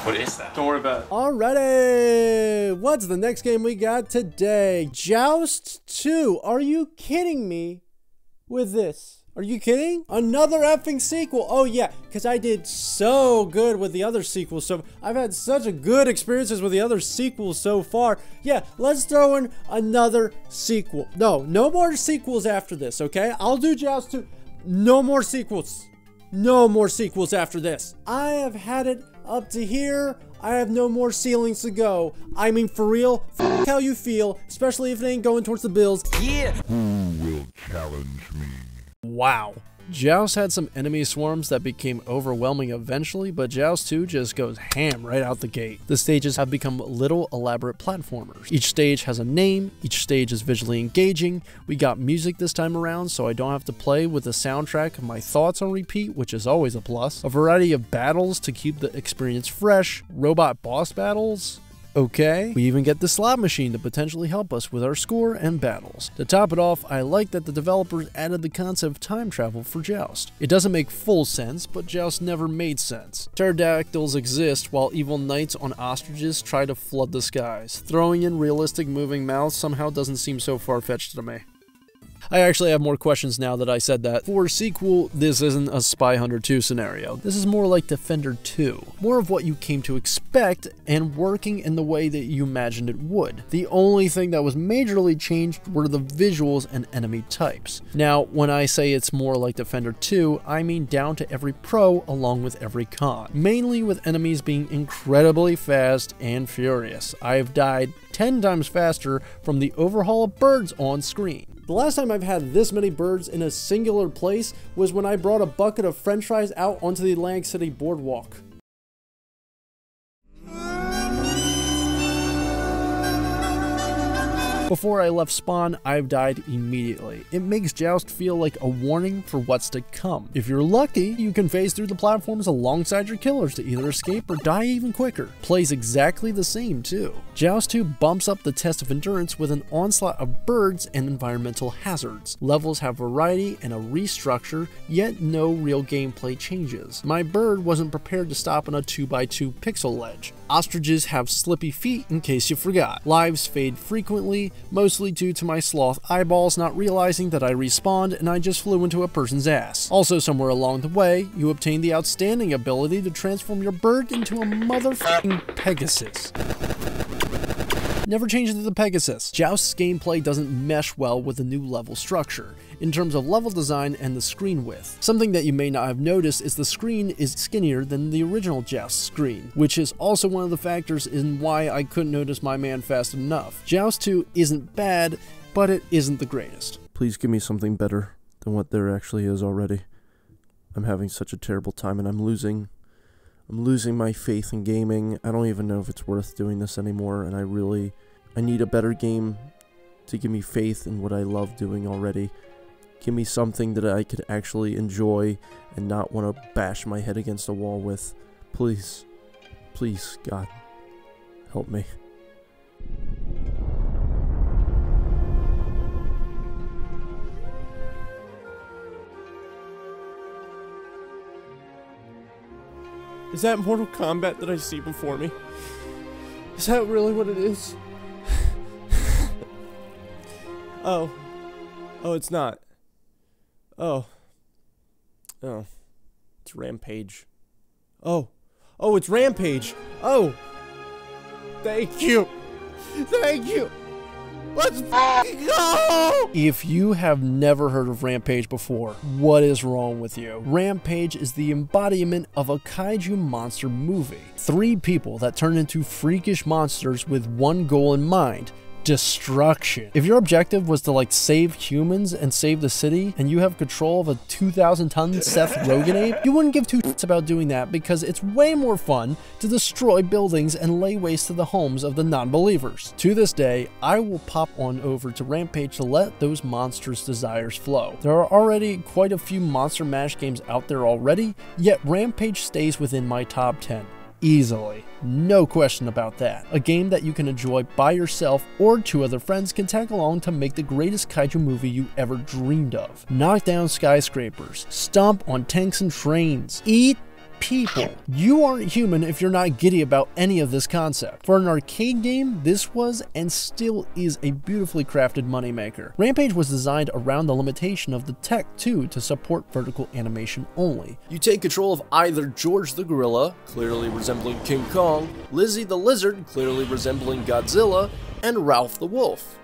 What is that? Don't worry about it. Alrighty, what's the next game we got today? Joust 2. Are you kidding me with this? Are you kidding? Another effing sequel. Oh yeah, because I did so good with the other sequels. So I've had such a good experiences with the other sequels so far. Yeah, let's throw in another sequel. No more sequels after this, okay? I'll do Joust 2. No more sequels. No more sequels after this. I have had it up to here. I have no more ceilings to go. I mean, for real, f how you feel, especially if it ain't going towards the bills. Yeah. Who will challenge me? Wow. Joust had some enemy swarms that became overwhelming eventually, but Joust 2 just goes ham right out the gate. The stages have become little elaborate platformers. Each stage has a name, each stage is visually engaging. We got music this time around, so I don't have to play with the soundtrack of my thoughts on repeat, which is always a plus. A variety of battles to keep the experience fresh. Robot boss battles. Okay, we even get the slot machine to potentially help us with our score and battles. To top it off, I like that the developers added the concept of time travel for Joust. It doesn't make full sense, but Joust never made sense. Pterodactyls exist while evil knights on ostriches try to flood the skies. Throwing in realistic moving mouths somehow doesn't seem so far-fetched to me. I actually have more questions now that I said that. For a sequel, this isn't a Spy Hunter 2 scenario. This is more like Defender 2. More of what you came to expect and working in the way that you imagined it would. The only thing that was majorly changed were the visuals and enemy types. Now, when I say it's more like Defender 2, I mean down to every pro along with every con. Mainly with enemies being incredibly fast and furious. I've died 10 times faster from the overhaul of birds on screen. The last time I've had this many birds in a singular place was when I brought a bucket of french fries out onto the Atlantic City boardwalk. Before I left spawn, I've died immediately. It makes Joust feel like a warning for what's to come. If you're lucky, you can phase through the platforms alongside your killers to either escape or die even quicker. Plays exactly the same too. Joust 2 bumps up the test of endurance with an onslaught of birds and environmental hazards. Levels have variety and a restructure, yet no real gameplay changes. My bird wasn't prepared to stop on a 2x2 pixel ledge. Ostriches have slippy feet in case you forgot. Lives fade frequently, mostly due to my sloth eyeballs not realizing that I respawned and I just flew into a person's ass. Also somewhere along the way, you obtain the outstanding ability to transform your bird into a motherfucking Pegasus. Never change into the Pegasus. Joust's gameplay doesn't mesh well with the new level structure, in terms of level design and the screen width. Something that you may not have noticed is the screen is skinnier than the original Joust screen, which is also one of the factors in why I couldn't notice my man fast enough. Joust 2 isn't bad, but it isn't the greatest. Please give me something better than what there actually is already. I'm having such a terrible time and I'm losing my faith in gaming. I don't even know if it's worth doing this anymore, and I need a better game to give me faith in what I love doing already. Give me something that I could actually enjoy and not want to bash my head against a wall with. Please, please, God, help me. Is that Mortal Kombat that I see before me? Is that really what it is? Oh. Oh, it's not. Oh. Oh. It's Rampage. Oh. Oh, it's Rampage. Oh. Thank you. Thank you. Let's go! If you have never heard of Rampage before, what is wrong with you? Rampage is the embodiment of a kaiju monster movie. 3 people that turn into freakish monsters with one goal in mind: destruction. If your objective was to like save humans and save the city, and you have control of a 2,000-ton Seth Rogen ape, you wouldn't give 2 shits about doing that, because it's way more fun to destroy buildings and lay waste to the homes of the non-believers. To this day, I will pop on over to Rampage to let those monsters' desires flow. There are already quite a few Monster Mash games out there already, yet Rampage stays within my top 10. Easily. No question about that. A game that you can enjoy by yourself or 2 other friends can tag along to make the greatest kaiju movie you ever dreamed of. Knock down skyscrapers, stomp on tanks and trains, eat people. You aren't human if you're not giddy about any of this concept. For an arcade game, this was and still is a beautifully crafted moneymaker. Rampage was designed around the limitation of the tech too, to support vertical animation only. You take control of either George the Gorilla, clearly resembling King Kong, Lizzie the Lizard, clearly resembling Godzilla, and Ralph the Wolf.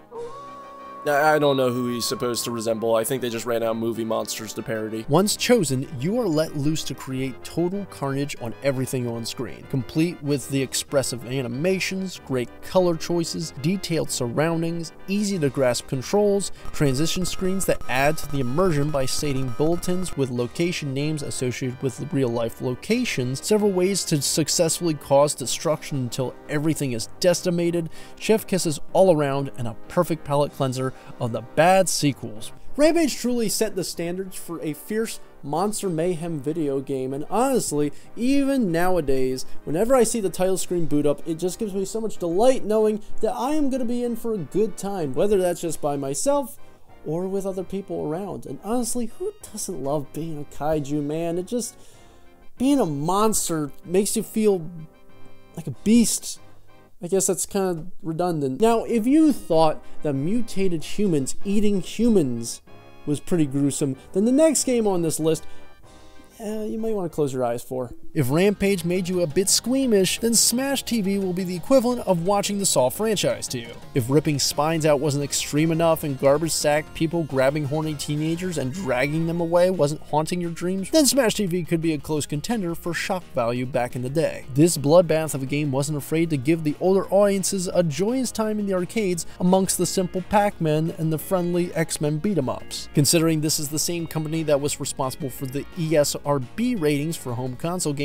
I don't know who he's supposed to resemble. I think they just ran out movie monsters to parody. Once chosen, you are let loose to create total carnage on everything on screen, complete with the expressive animations, great color choices, detailed surroundings, easy to grasp controls, transition screens that add to the immersion by stating bulletins with location names associated with real life locations, several ways to successfully cause destruction until everything is decimated, chef kisses all around, and a perfect palate cleanser of the bad sequels. Rampage truly set the standards for a fierce monster mayhem video game, and honestly, even nowadays, whenever I see the title screen boot up, it just gives me so much delight knowing that I am going to be in for a good time, whether that's just by myself or with other people around. And honestly, who doesn't love being a kaiju, man? It just, being a monster makes you feel like a beast. I guess that's kind of redundant. Now, if you thought that mutated humans eating humans was pretty gruesome, then the next game on this list, you might want to close your eyes for. If Rampage made you a bit squeamish, then Smash TV will be the equivalent of watching the Saw franchise to you. If ripping spines out wasn't extreme enough and garbage sack people grabbing horny teenagers and dragging them away wasn't haunting your dreams, then Smash TV could be a close contender for shock value back in the day. This bloodbath of a game wasn't afraid to give the older audiences a joyous time in the arcades amongst the simple Pac-Men and the friendly X-Men beat-em-ups. Considering this is the same company that was responsible for the ESRB ratings for home console games,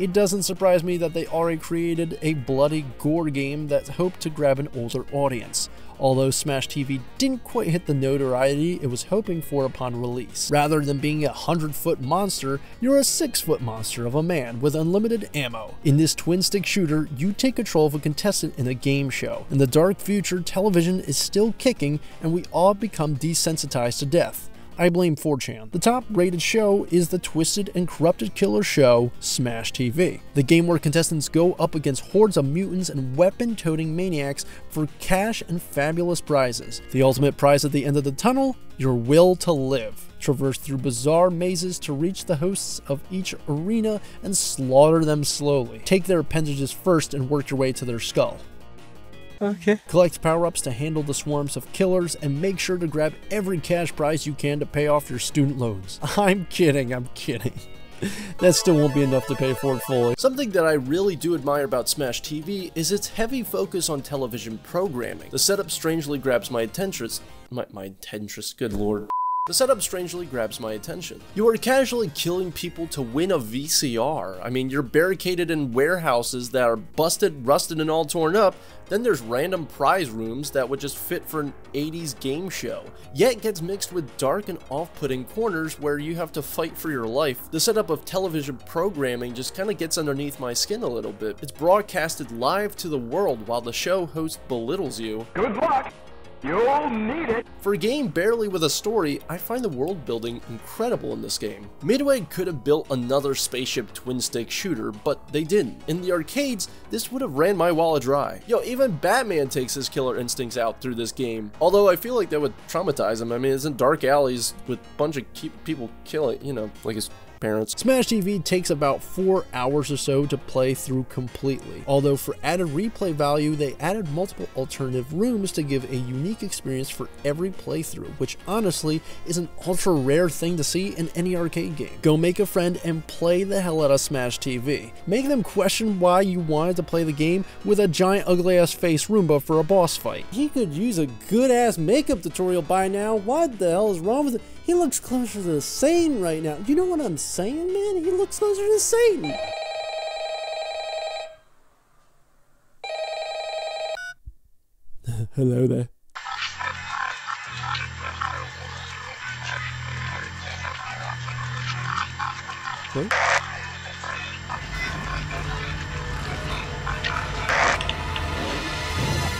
it doesn't surprise me that they already created a bloody gore game that hoped to grab an older audience, although Smash TV didn't quite hit the notoriety it was hoping for upon release. Rather than being a 100-foot monster, you're a 6-foot monster of a man with unlimited ammo. In this twin-stick shooter, you take control of a contestant in a game show. In the dark future, television is still kicking and we all become desensitized to death. I blame 4chan. The top-rated show is the twisted and corrupted killer show, Smash TV. The game where contestants go up against hordes of mutants and weapon-toting maniacs for cash and fabulous prizes. The ultimate prize at the end of the tunnel? Your will to live. Traverse through bizarre mazes to reach the hosts of each arena and slaughter them slowly. Take their appendages first and work your way to their skull. Okay. Collect power-ups to handle the swarms of killers and make sure to grab every cash prize you can to pay off your student loans. I'm kidding. That still won't be enough to pay for it fully. Something that I really do admire about Smash TV is its heavy focus on television programming. The setup strangely grabs my attention. Good lord. The setup strangely grabs my attention. You are casually killing people to win a VCR. I mean, you're barricaded in warehouses that are busted, rusted, and all torn up. Then there's random prize rooms that would just fit for an 80s game show, yet gets mixed with dark and off-putting corners where you have to fight for your life. The setup of television programming just kind of gets underneath my skin a little bit. It's broadcasted live to the world while the show host belittles you. Good luck! You'll need it. For a game barely with a story, I find the world building incredible in this game. Midway could have built another spaceship twin-stick shooter, but they didn't. In the arcades, this would have ran my wallet dry. Yo, even Batman takes his killer instincts out through this game. Although I feel like that would traumatize him. I mean, it's in dark alleys with a bunch of people killing, you know, like his parents. Smash TV takes about 4 hours or so to play through completely. Although for added replay value, they added multiple alternative rooms to give a unique experience for every playthrough, which honestly is an ultra rare thing to see in any arcade game. Go make a friend and play the hell out of Smash TV. Make them question why you wanted to play the game with a giant ugly ass face Roomba for a boss fight. He could use a good ass makeup tutorial by now. What the hell is wrong with it? He looks closer to Satan right now. You know what I'm saying, man? He looks closer to Satan. Hello there. What?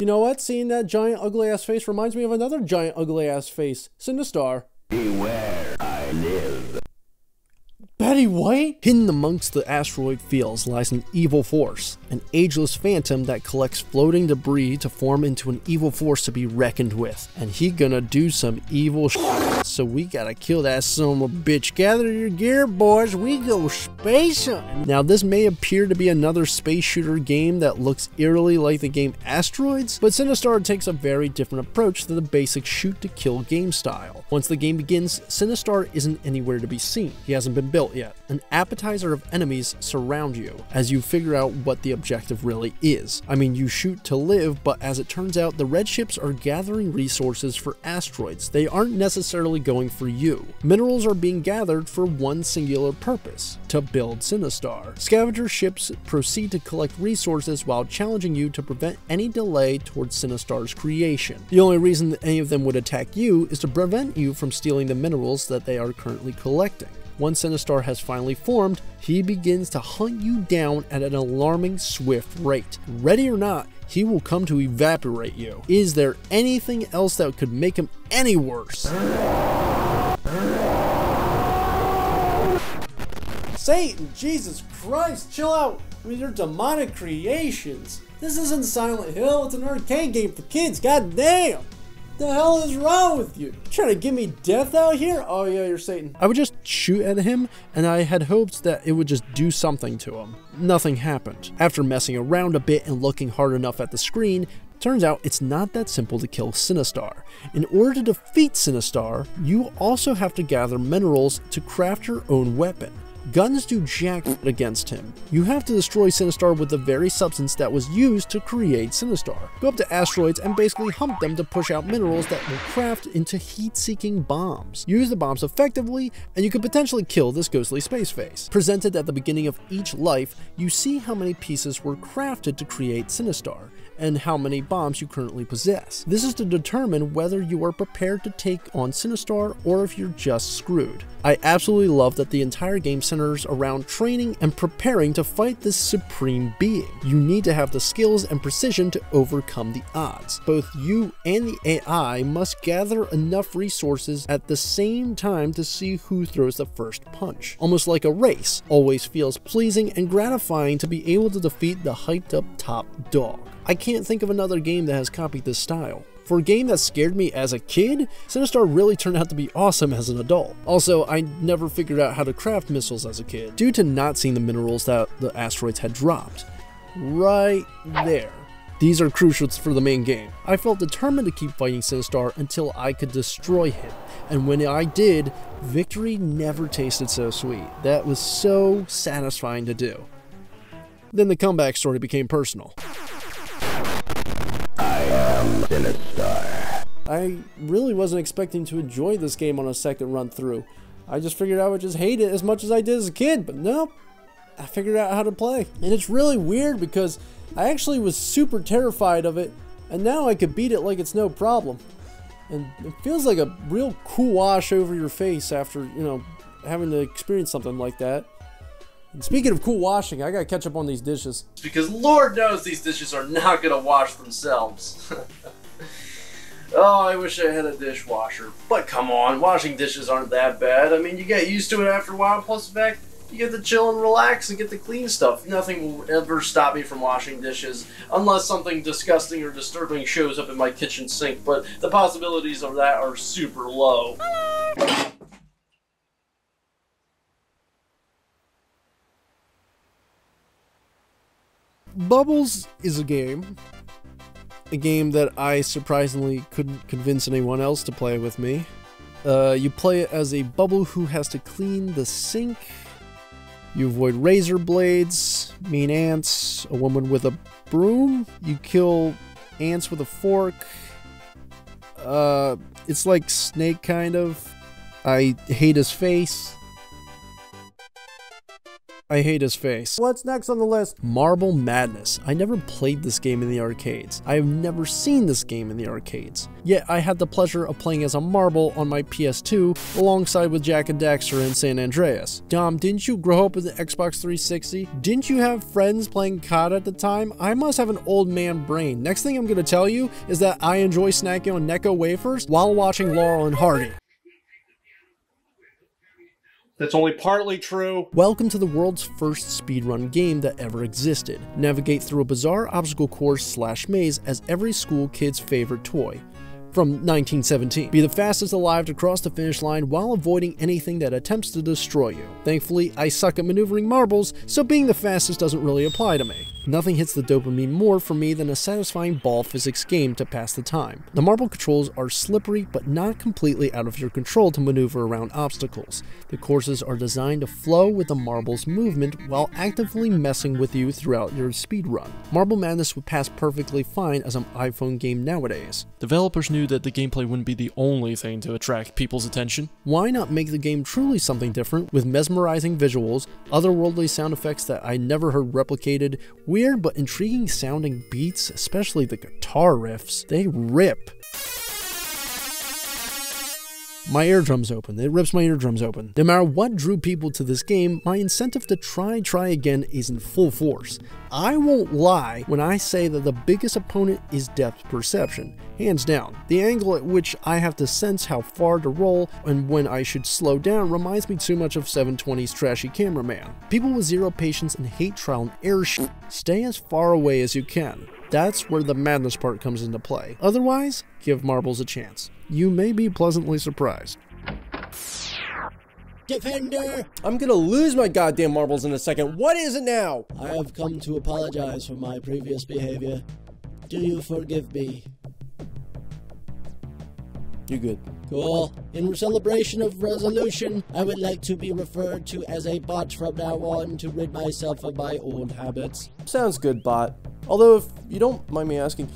You know what? Seeing that giant ugly ass face reminds me of another giant ugly ass face. Sinistar. Beware, I live. Betty White? Hidden amongst the asteroid fields lies an evil force, an ageless phantom that collects floating debris to form into an evil force to be reckoned with. And he gonna do some evil shit, so we gotta kill that son of a bitch. Gather your gear, boys, we go space hunting. Now this may appear to be another space shooter game that looks eerily like the game Asteroids, but Sinistar takes a very different approach to the basic shoot to kill game style. Once the game begins, Sinistar isn't anywhere to be seen. He hasn't been built yet. An appetizer of enemies surround you as you figure out what the objective really is. I mean, you shoot to live, but as it turns out, the red ships are gathering resources for asteroids. They aren't necessarily going for you. Minerals are being gathered for one singular purpose: to build Sinistar. Scavenger ships proceed to collect resources while challenging you to prevent any delay towards Sinistar's creation. The only reason that any of them would attack you is to prevent you from stealing the minerals that they are currently collecting. Once Sinistar has finally formed, he begins to hunt you down at an alarming swift rate. Ready or not, he will come to evaporate you. Is there anything else that could make him any worse? Satan, Jesus Christ, chill out with your demonic creations. This isn't Silent Hill, it's an arcade game for kids, god damn! The hell is wrong with you? You trying to give me death out here? Oh yeah, you're Satan. I would just shoot at him, and I had hoped that it would just do something to him. Nothing happened. After messing around a bit and looking hard enough at the screen, turns out it's not that simple to kill Sinistar. In order to defeat Sinistar, you also have to gather minerals to craft your own weapon. Guns do jack against him. You have to destroy Sinistar with the very substance that was used to create Sinistar. Go up to asteroids and basically hump them to push out minerals that will craft into heat-seeking bombs. Use the bombs effectively, and you could potentially kill this ghostly space face. Presented at the beginning of each life, you see how many pieces were crafted to create Sinistar, and how many bombs you currently possess. This is to determine whether you are prepared to take on Sinistar or if you're just screwed. I absolutely love that the entire game centers around training and preparing to fight this supreme being. You need to have the skills and precision to overcome the odds. Both you and the AI must gather enough resources at the same time to see who throws the first punch. Almost like a race, always feels pleasing and gratifying to be able to defeat the hyped up top dog. I can't think of another game that has copied this style. For a game that scared me as a kid, Sinistar really turned out to be awesome as an adult. Also, I never figured out how to craft missiles as a kid, due to not seeing the minerals that the asteroids had dropped. Right there. These are crucial for the main game. I felt determined to keep fighting Sinistar until I could destroy him, and when I did, victory never tasted so sweet. That was so satisfying to do. Then the comeback story became personal. I am Sinistar. I really wasn't expecting to enjoy this game on a second run through. I just figured I would just hate it as much as I did as a kid, but nope. I figured out how to play. And it's really weird because I actually was super terrified of it, and now I could beat it like it's no problem. And it feels like a real cool wash over your face after, you know, having to experience something like that. And speaking of cool washing, I gotta catch up on these dishes. Because Lord knows these dishes are not gonna wash themselves. Oh, I wish I had a dishwasher. But come on, washing dishes aren't that bad. I mean, you get used to it after a while, plus the fact you get to chill and relax and get to clean stuff. Nothing will ever stop me from washing dishes, unless something disgusting or disturbing shows up in my kitchen sink, but the possibilities of that are super low. Bubbles is a game that I surprisingly couldn't convince anyone else to play with me. You play it as a bubble who has to clean the sink. You avoid razor blades, mean ants, a woman with a broom. You kill ants with a fork. It's like Snake, kind of. I hate his face. I hate his face. What's next on the list? Marble Madness. I never played this game in the arcades. I have never seen this game in the arcades. Yet I had the pleasure of playing as a marble on my PS2 alongside with Jak and Daxter in San Andreas. Dom, didn't you grow up with an Xbox 360? Didn't you have friends playing COD at the time? I must have an old man brain. Next thing I'm gonna tell you is that I enjoy snacking on Necco wafers while watching Laurel and Hardy. That's only partly true. Welcome to the world's first speedrun game that ever existed. Navigate through a bizarre obstacle course / maze as every school kid's favorite toy. From 1917. Be the fastest alive to cross the finish line while avoiding anything that attempts to destroy you. Thankfully, I suck at maneuvering marbles, so being the fastest doesn't really apply to me. Nothing hits the dopamine more for me than a satisfying ball physics game to pass the time. The marble controls are slippery, but not completely out of your control to maneuver around obstacles. The courses are designed to flow with the marble's movement while actively messing with you throughout your speedrun. Marble Madness would pass perfectly fine as an iPhone game nowadays. Developers knew that the gameplay wouldn't be the only thing to attract people's attention. Why not make the game truly something different with mesmerizing visuals, otherworldly sound effects that I never heard replicated, weird but intriguing sounding beats, especially the guitar riffs. They rip. My eardrums open. It rips my eardrums open. No matter what drew people to this game, my incentive to try again is in full force. I won't lie when I say that the biggest opponent is depth perception. Hands down. The angle at which I have to sense how far to roll and when I should slow down reminds me too much of 720's trashy cameraman. People with zero patience and hate trial and error shit, stay as far away as you can. That's where the madness part comes into play. Otherwise, give marbles a chance. You may be pleasantly surprised. Defender! I'm gonna lose my goddamn marbles in a second. What is it now? I have come to apologize for my previous behavior. Do you forgive me? You good. Cool. In celebration of resolution, I would like to be referred to as a bot from now on to rid myself of my old habits. Sounds good, bot. Although, if you don't mind me asking,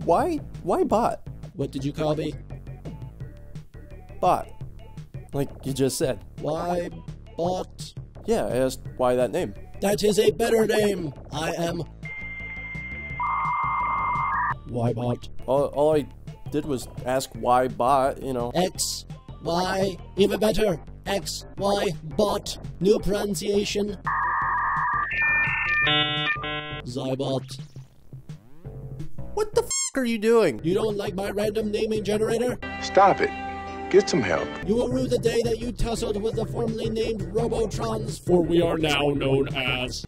why bot? What did you call me? Bot. Like you just said. Why bot? Yeah, I asked why that name. That is a better name. I am... Why bot? All I did was ask why bot, you know. X, Y, even better. X, Y, bot. New pronunciation. Xybots. What the f are you doing? You don't like my random naming generator? Stop it. Get some help. You will rue the day that you tussled with the formerly named Robotrons, for we are now known as...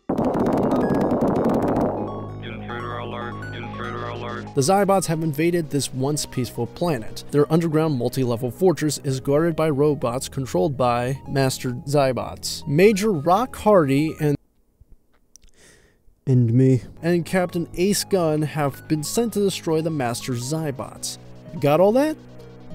Intruder alert, intruder alert. The Xybots have invaded this once peaceful planet. Their underground multi-level fortress is guarded by robots controlled by Master Xybots. Major Rock Hardy and me and Captain Ace Gun have been sent to destroy the Master Xybots. Got all that?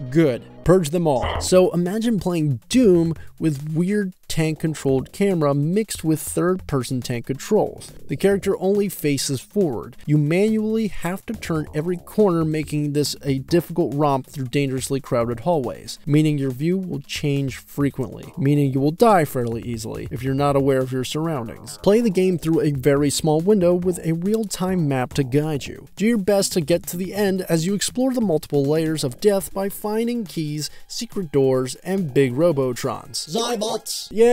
Good. Purge them all. So imagine playing Doom with weird tank-controlled camera mixed with third-person tank controls. The character only faces forward. You manually have to turn every corner, making this a difficult romp through dangerously crowded hallways, meaning your view will change frequently, meaning you will die fairly easily if you're not aware of your surroundings. Play the game through a very small window with a real-time map to guide you. Do your best to get to the end as you explore the multiple layers of death by finding keys, secret doors, and big Robotrons. Xybots! Yeah,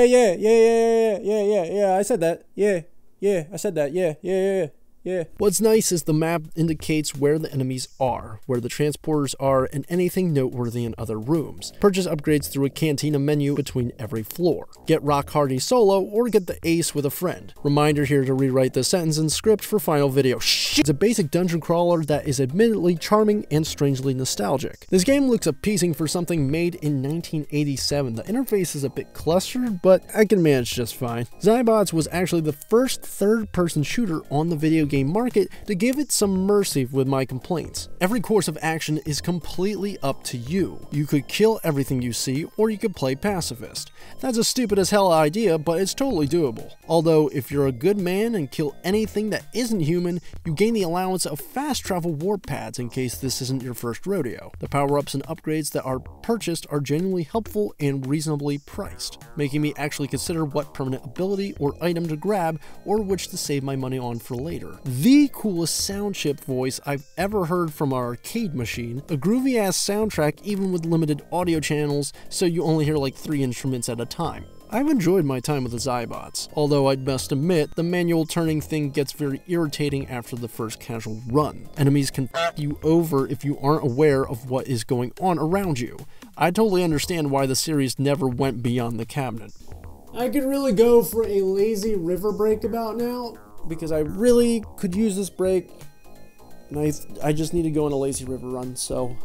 I said that. Yeah, I said that. Yeah. Yeah. What's nice is the map indicates where the enemies are, where the transporters are, and anything noteworthy in other rooms. Purchase upgrades through a cantina menu between every floor. Get rock hardy solo or get the ace with a friend. Reminder here to rewrite the sentence and script for final video. Shit! It's a basic dungeon crawler that is admittedly charming and strangely nostalgic. This game looks appeasing for something made in 1987. The interface is a bit clustered, but I can manage just fine. Xybots was actually the first third-person shooter on the video game market to give it some mercy with my complaints. Every course of action is completely up to you. You could kill everything you see, or you could play pacifist. That's a stupid as hell idea, but it's totally doable. Although, if you're a good man and kill anything that isn't human, you gain the allowance of fast travel warp pads in case this isn't your first rodeo. The power-ups and upgrades that are purchased are genuinely helpful and reasonably priced, making me actually consider what permanent ability or item to grab or which to save my money on for later. The coolest sound chip voice I've ever heard from our arcade machine, a groovy ass soundtrack even with limited audio channels so you only hear like 3 instruments at a time. I've enjoyed my time with the Xybots, although I must admit the manual turning thing gets very irritating after the first casual run. Enemies can f you over if you aren't aware of what is going on around you. I totally understand why the series never went beyond the cabinet. I could really go for a lazy river break about now, because I really could use this break, and I just need to go on a lazy river run, so...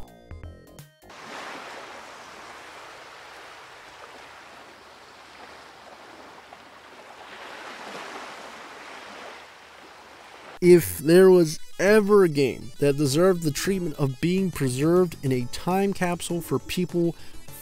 If there was ever a game that deserved the treatment of being preserved in a time capsule for people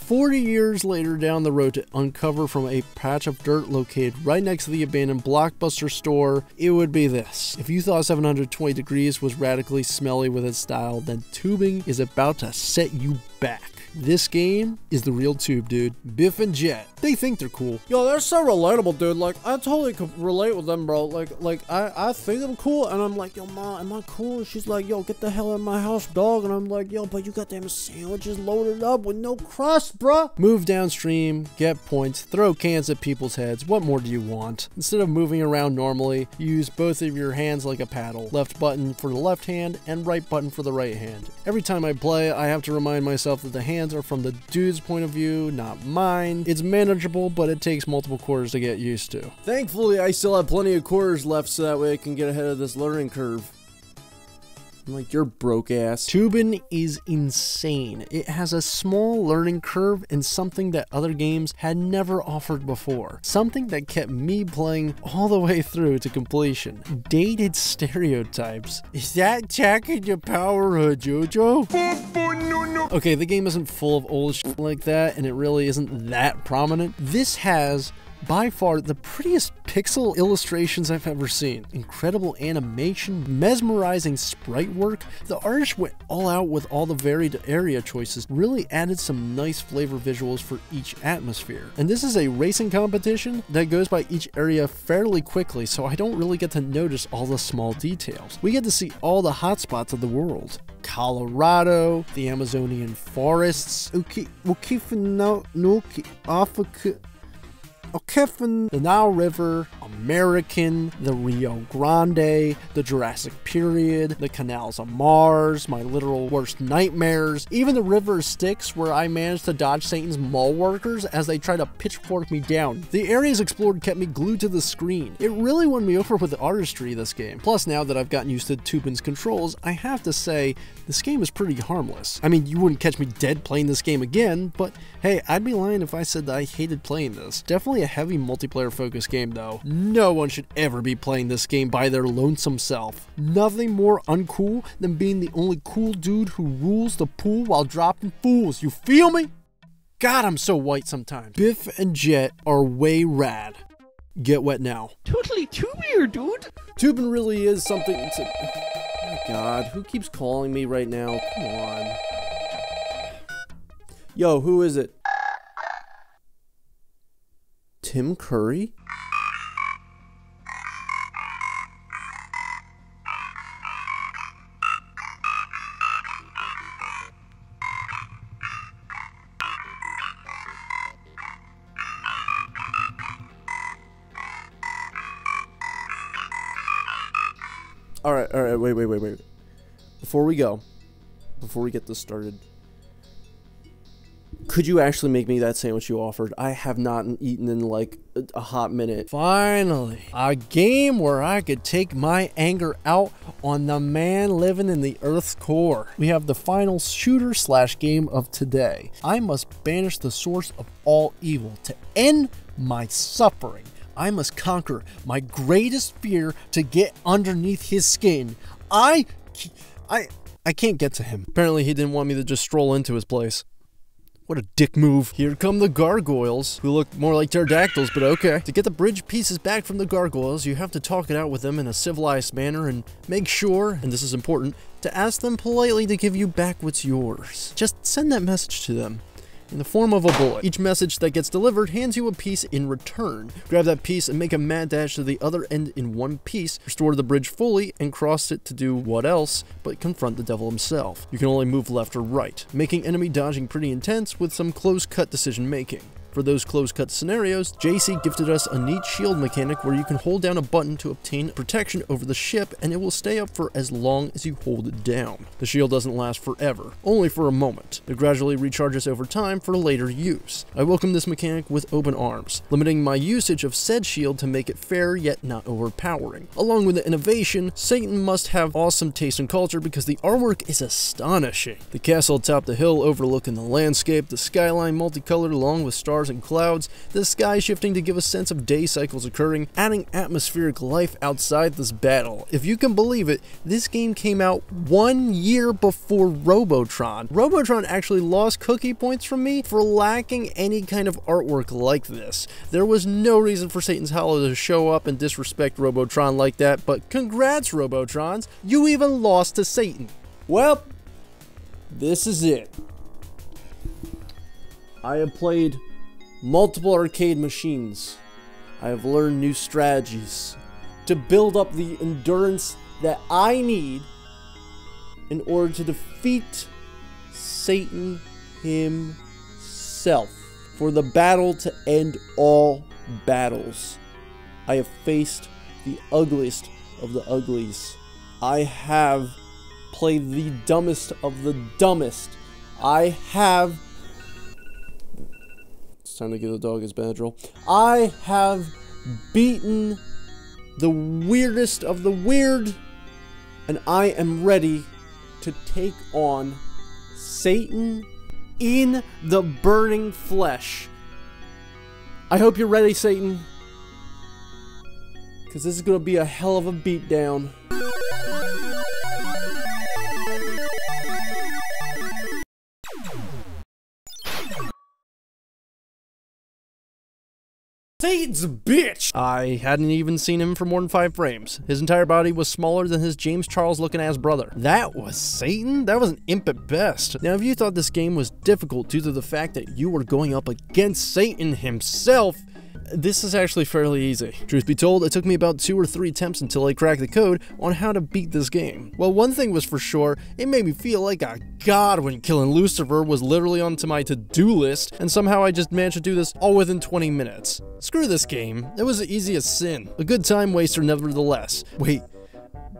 40 years later down the road to uncover from a patch of dirt located right next to the abandoned Blockbuster store, it would be this. If you thought 720 Degrees was radically smelly with its style, then Toobin is about to set you back. This game is the real tube, dude. Biff and Jet. They think they're cool. Yo, they're so relatable, dude. Like, I totally could relate with them, bro. Like I think I'm cool, and I'm like, yo, Ma, am I cool? And she's like, yo, get the hell out of my house, dog. And I'm like, yo, but you got them sandwiches loaded up with no crust, bruh. Move downstream, get points, throw cans at people's heads. What more do you want? Instead of moving around normally, you use both of your hands like a paddle. Left button for the left hand, and right button for the right hand. Every time I play, I have to remind myself that the hands are from the dude's point of view, not mine. It's manageable, but it takes multiple quarters to get used to. Thankfully, I still have plenty of quarters left so that way I can get ahead of this learning curve. I'm like, you're broke ass. Toobin is insane. It has a small learning curve and something that other games had never offered before. Something that kept me playing all the way through to completion. Dated stereotypes. Is that Jack in your power hood, Jojo? Okay, the game isn't full of old shit like that, and it really isn't that prominent. This has by far the prettiest pixel illustrations I've ever seen. Incredible animation, mesmerizing sprite work. The artist went all out with all the varied area choices, really added some nice flavor visuals for each atmosphere. And this is a racing competition that goes by each area fairly quickly, so I don't really get to notice all the small details. We get to see all the hotspots of the world. Colorado, the Amazonian forests, the Nile River, American, the Rio Grande, the Jurassic period, the canals of Mars, my literal worst nightmares, even the River of Styx where I managed to dodge Satan's mall workers as they tried to pitchfork me down. The areas explored kept me glued to the screen. It really won me over with the artistry this game. Plus, now that I've gotten used to Toobin's controls, I have to say, this game is pretty harmless. I mean, you wouldn't catch me dead playing this game again, but hey, I'd be lying if I said that I hated playing this. Definitely a heavy multiplayer focused game though. No one should ever be playing this game by their lonesome self. Nothing more uncool than being the only cool dude who rules the pool while dropping fools, you feel me? God, I'm so white sometimes. Biff and Jet are way rad. Get wet now. Totally too weird, dude. Toobin really is something to... Oh my god, who keeps calling me right now? Come on. Yo, who is it? Tim Curry? Alright, wait. Before we get this started, could you actually make me that sandwich you offered? I have not eaten in like a hot minute. Finally, a game where I could take my anger out on the man living in the Earth's core. We have the final shooter/game of today. I must banish the source of all evil to end my suffering. I must conquer my greatest fear to get underneath his skin. I can't get to him. Apparently he didn't want me to just stroll into his place. What a dick move. Here come the gargoyles, who look more like pterodactyls, but okay. To get the bridge pieces back from the gargoyles, you have to talk it out with them in a civilized manner and make sure, and this is important, to ask them politely to give you back what's yours. Just send that message to them in the form of a bullet. Each message that gets delivered hands you a piece in return. Grab that piece and make a mad dash to the other end in one piece, restore the bridge fully, and cross it to do what else but confront the devil himself. You can only move left or right, making enemy dodging pretty intense with some close-cut decision making. For those close-cut scenarios, JC gifted us a neat shield mechanic where you can hold down a button to obtain protection over the ship and it will stay up for as long as you hold it down. The shield doesn't last forever, only for a moment. It gradually recharges over time for later use. I welcome this mechanic with open arms, limiting my usage of said shield to make it fair yet not overpowering. Along with the innovation, Satan must have awesome taste and culture because the artwork is astonishing. The castle atop the hill overlooking the landscape, the skyline multicolored along with stars and clouds, the sky shifting to give a sense of day cycles occurring, adding atmospheric life outside this battle. If you can believe it, this game came out 1 year before Robotron. Robotron actually lost cookie points from me for lacking any kind of artwork like this. There was no reason for Satan's Hollow to show up and disrespect Robotron like that, but congrats Robotrons, you even lost to Satan. Well, this is it. I have played multiple arcade machines. I have learned new strategies to build up the endurance that I need in order to defeat Satan himself. For the battle to end all battles, I have faced the ugliest of the uglies. I have played the dumbest of the dumbest. I have... It's time to give the dog his Benadryl. I have beaten the weirdest of the weird, and I am ready to take on Satan in the burning flesh. I hope you're ready, Satan, because this is going to be a hell of a beatdown. Satan's a bitch! I hadn't even seen him for more than 5 frames. His entire body was smaller than his James Charles looking ass brother. That was Satan? That was an imp at best. Now if you thought this game was difficult due to the fact that you were going up against Satan himself, this is actually fairly easy. Truth be told, it took me about 2 or 3 attempts until I cracked the code on how to beat this game. Well, one thing was for sure, it made me feel like a god when killing Lucifer was literally onto my to-do list, and somehow I just managed to do this all within 20 minutes. Screw this game, it was as easy as sin. A good time waster nevertheless. Wait,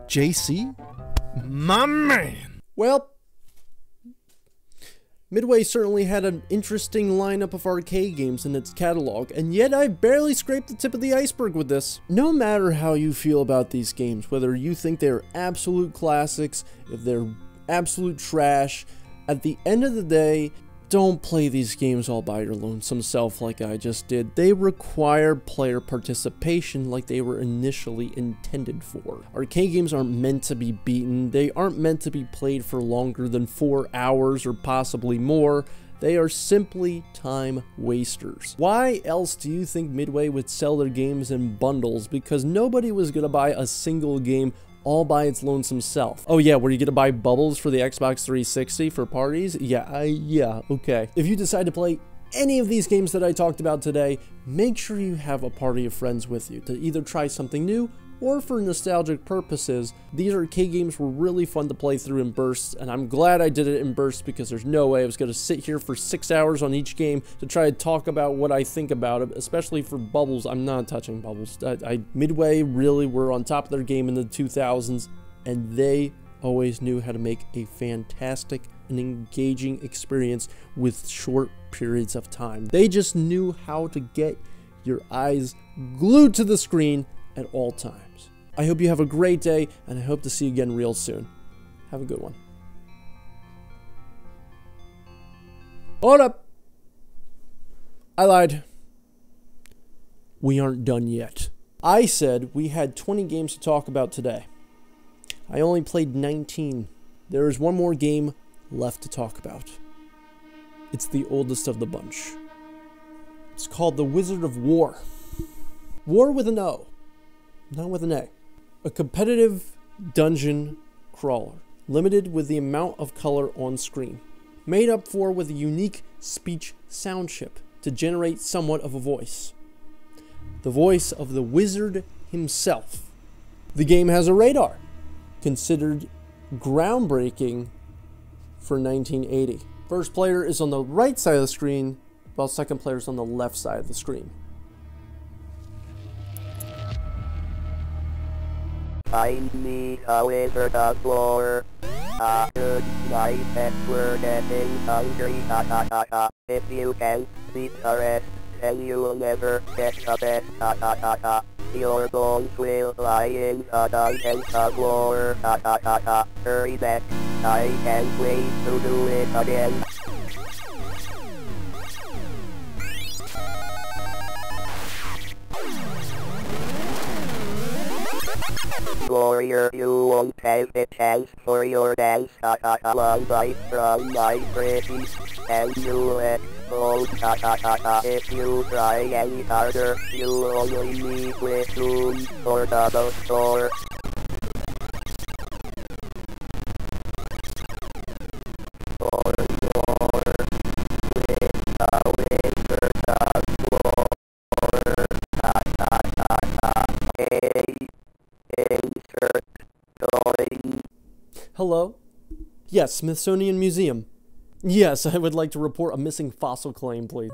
JC? My man! Well, Midway certainly had an interesting lineup of arcade games in its catalog, and yet I barely scraped the tip of the iceberg with this. No matter how you feel about these games, whether you think they're absolute classics, if they're absolute trash, at the end of the day, don't play these games all by your lonesome self like I just did. They require player participation like they were initially intended for. Arcade games aren't meant to be beaten. They aren't meant to be played for longer than 4 hours or possibly more. They are simply time wasters. Why else do you think Midway would sell their games in bundles? Because nobody was going to buy a single game all by its lonesome self. Oh yeah, were you gonna buy bubbles for the Xbox 360 for parties? Yeah, okay. If you decide to play any of these games that I talked about today, make sure you have a party of friends with you to either try something new or for nostalgic purposes. These arcade games were really fun to play through in bursts, and I'm glad I did it in bursts because there's no way I was going to sit here for 6 hours on each game to try to talk about what I think about it, especially for Bubbles. I'm not touching Bubbles. Midway really were on top of their game in the 2000s. and they always knew how to make a fantastic and engaging experience with short periods of time. They just knew how to get your eyes glued to the screen at all times. I hope you have a great day, and I hope to see you again real soon. Have a good one. Hold up! I lied. We aren't done yet. I said we had 20 games to talk about today. I only played 19. There is one more game left to talk about. It's the oldest of the bunch. It's called The Wizard of War. War with an O, not with an A. A competitive dungeon crawler, limited with the amount of color on screen. Made up for with a unique speech sound chip to generate somewhat of a voice. The voice of the wizard himself. The game has a radar, considered groundbreaking for 1980. First player is on the right side of the screen, while second player is on the left side of the screen. Find me a wizard of war. A good night and we're getting hungry. If you can't beat the rest, then you'll never get the best. Your bones will lie in the dungeons of war. Hurry back, I can't wait to do it again. Warrior, you won't have the chance for your dance. One bite from my pretty, and you'll explode. If you try any harder, you'll only meet with doom or double store. Hello? Yes, Smithsonian Museum. Yes, I would like to report a missing fossil claim, please.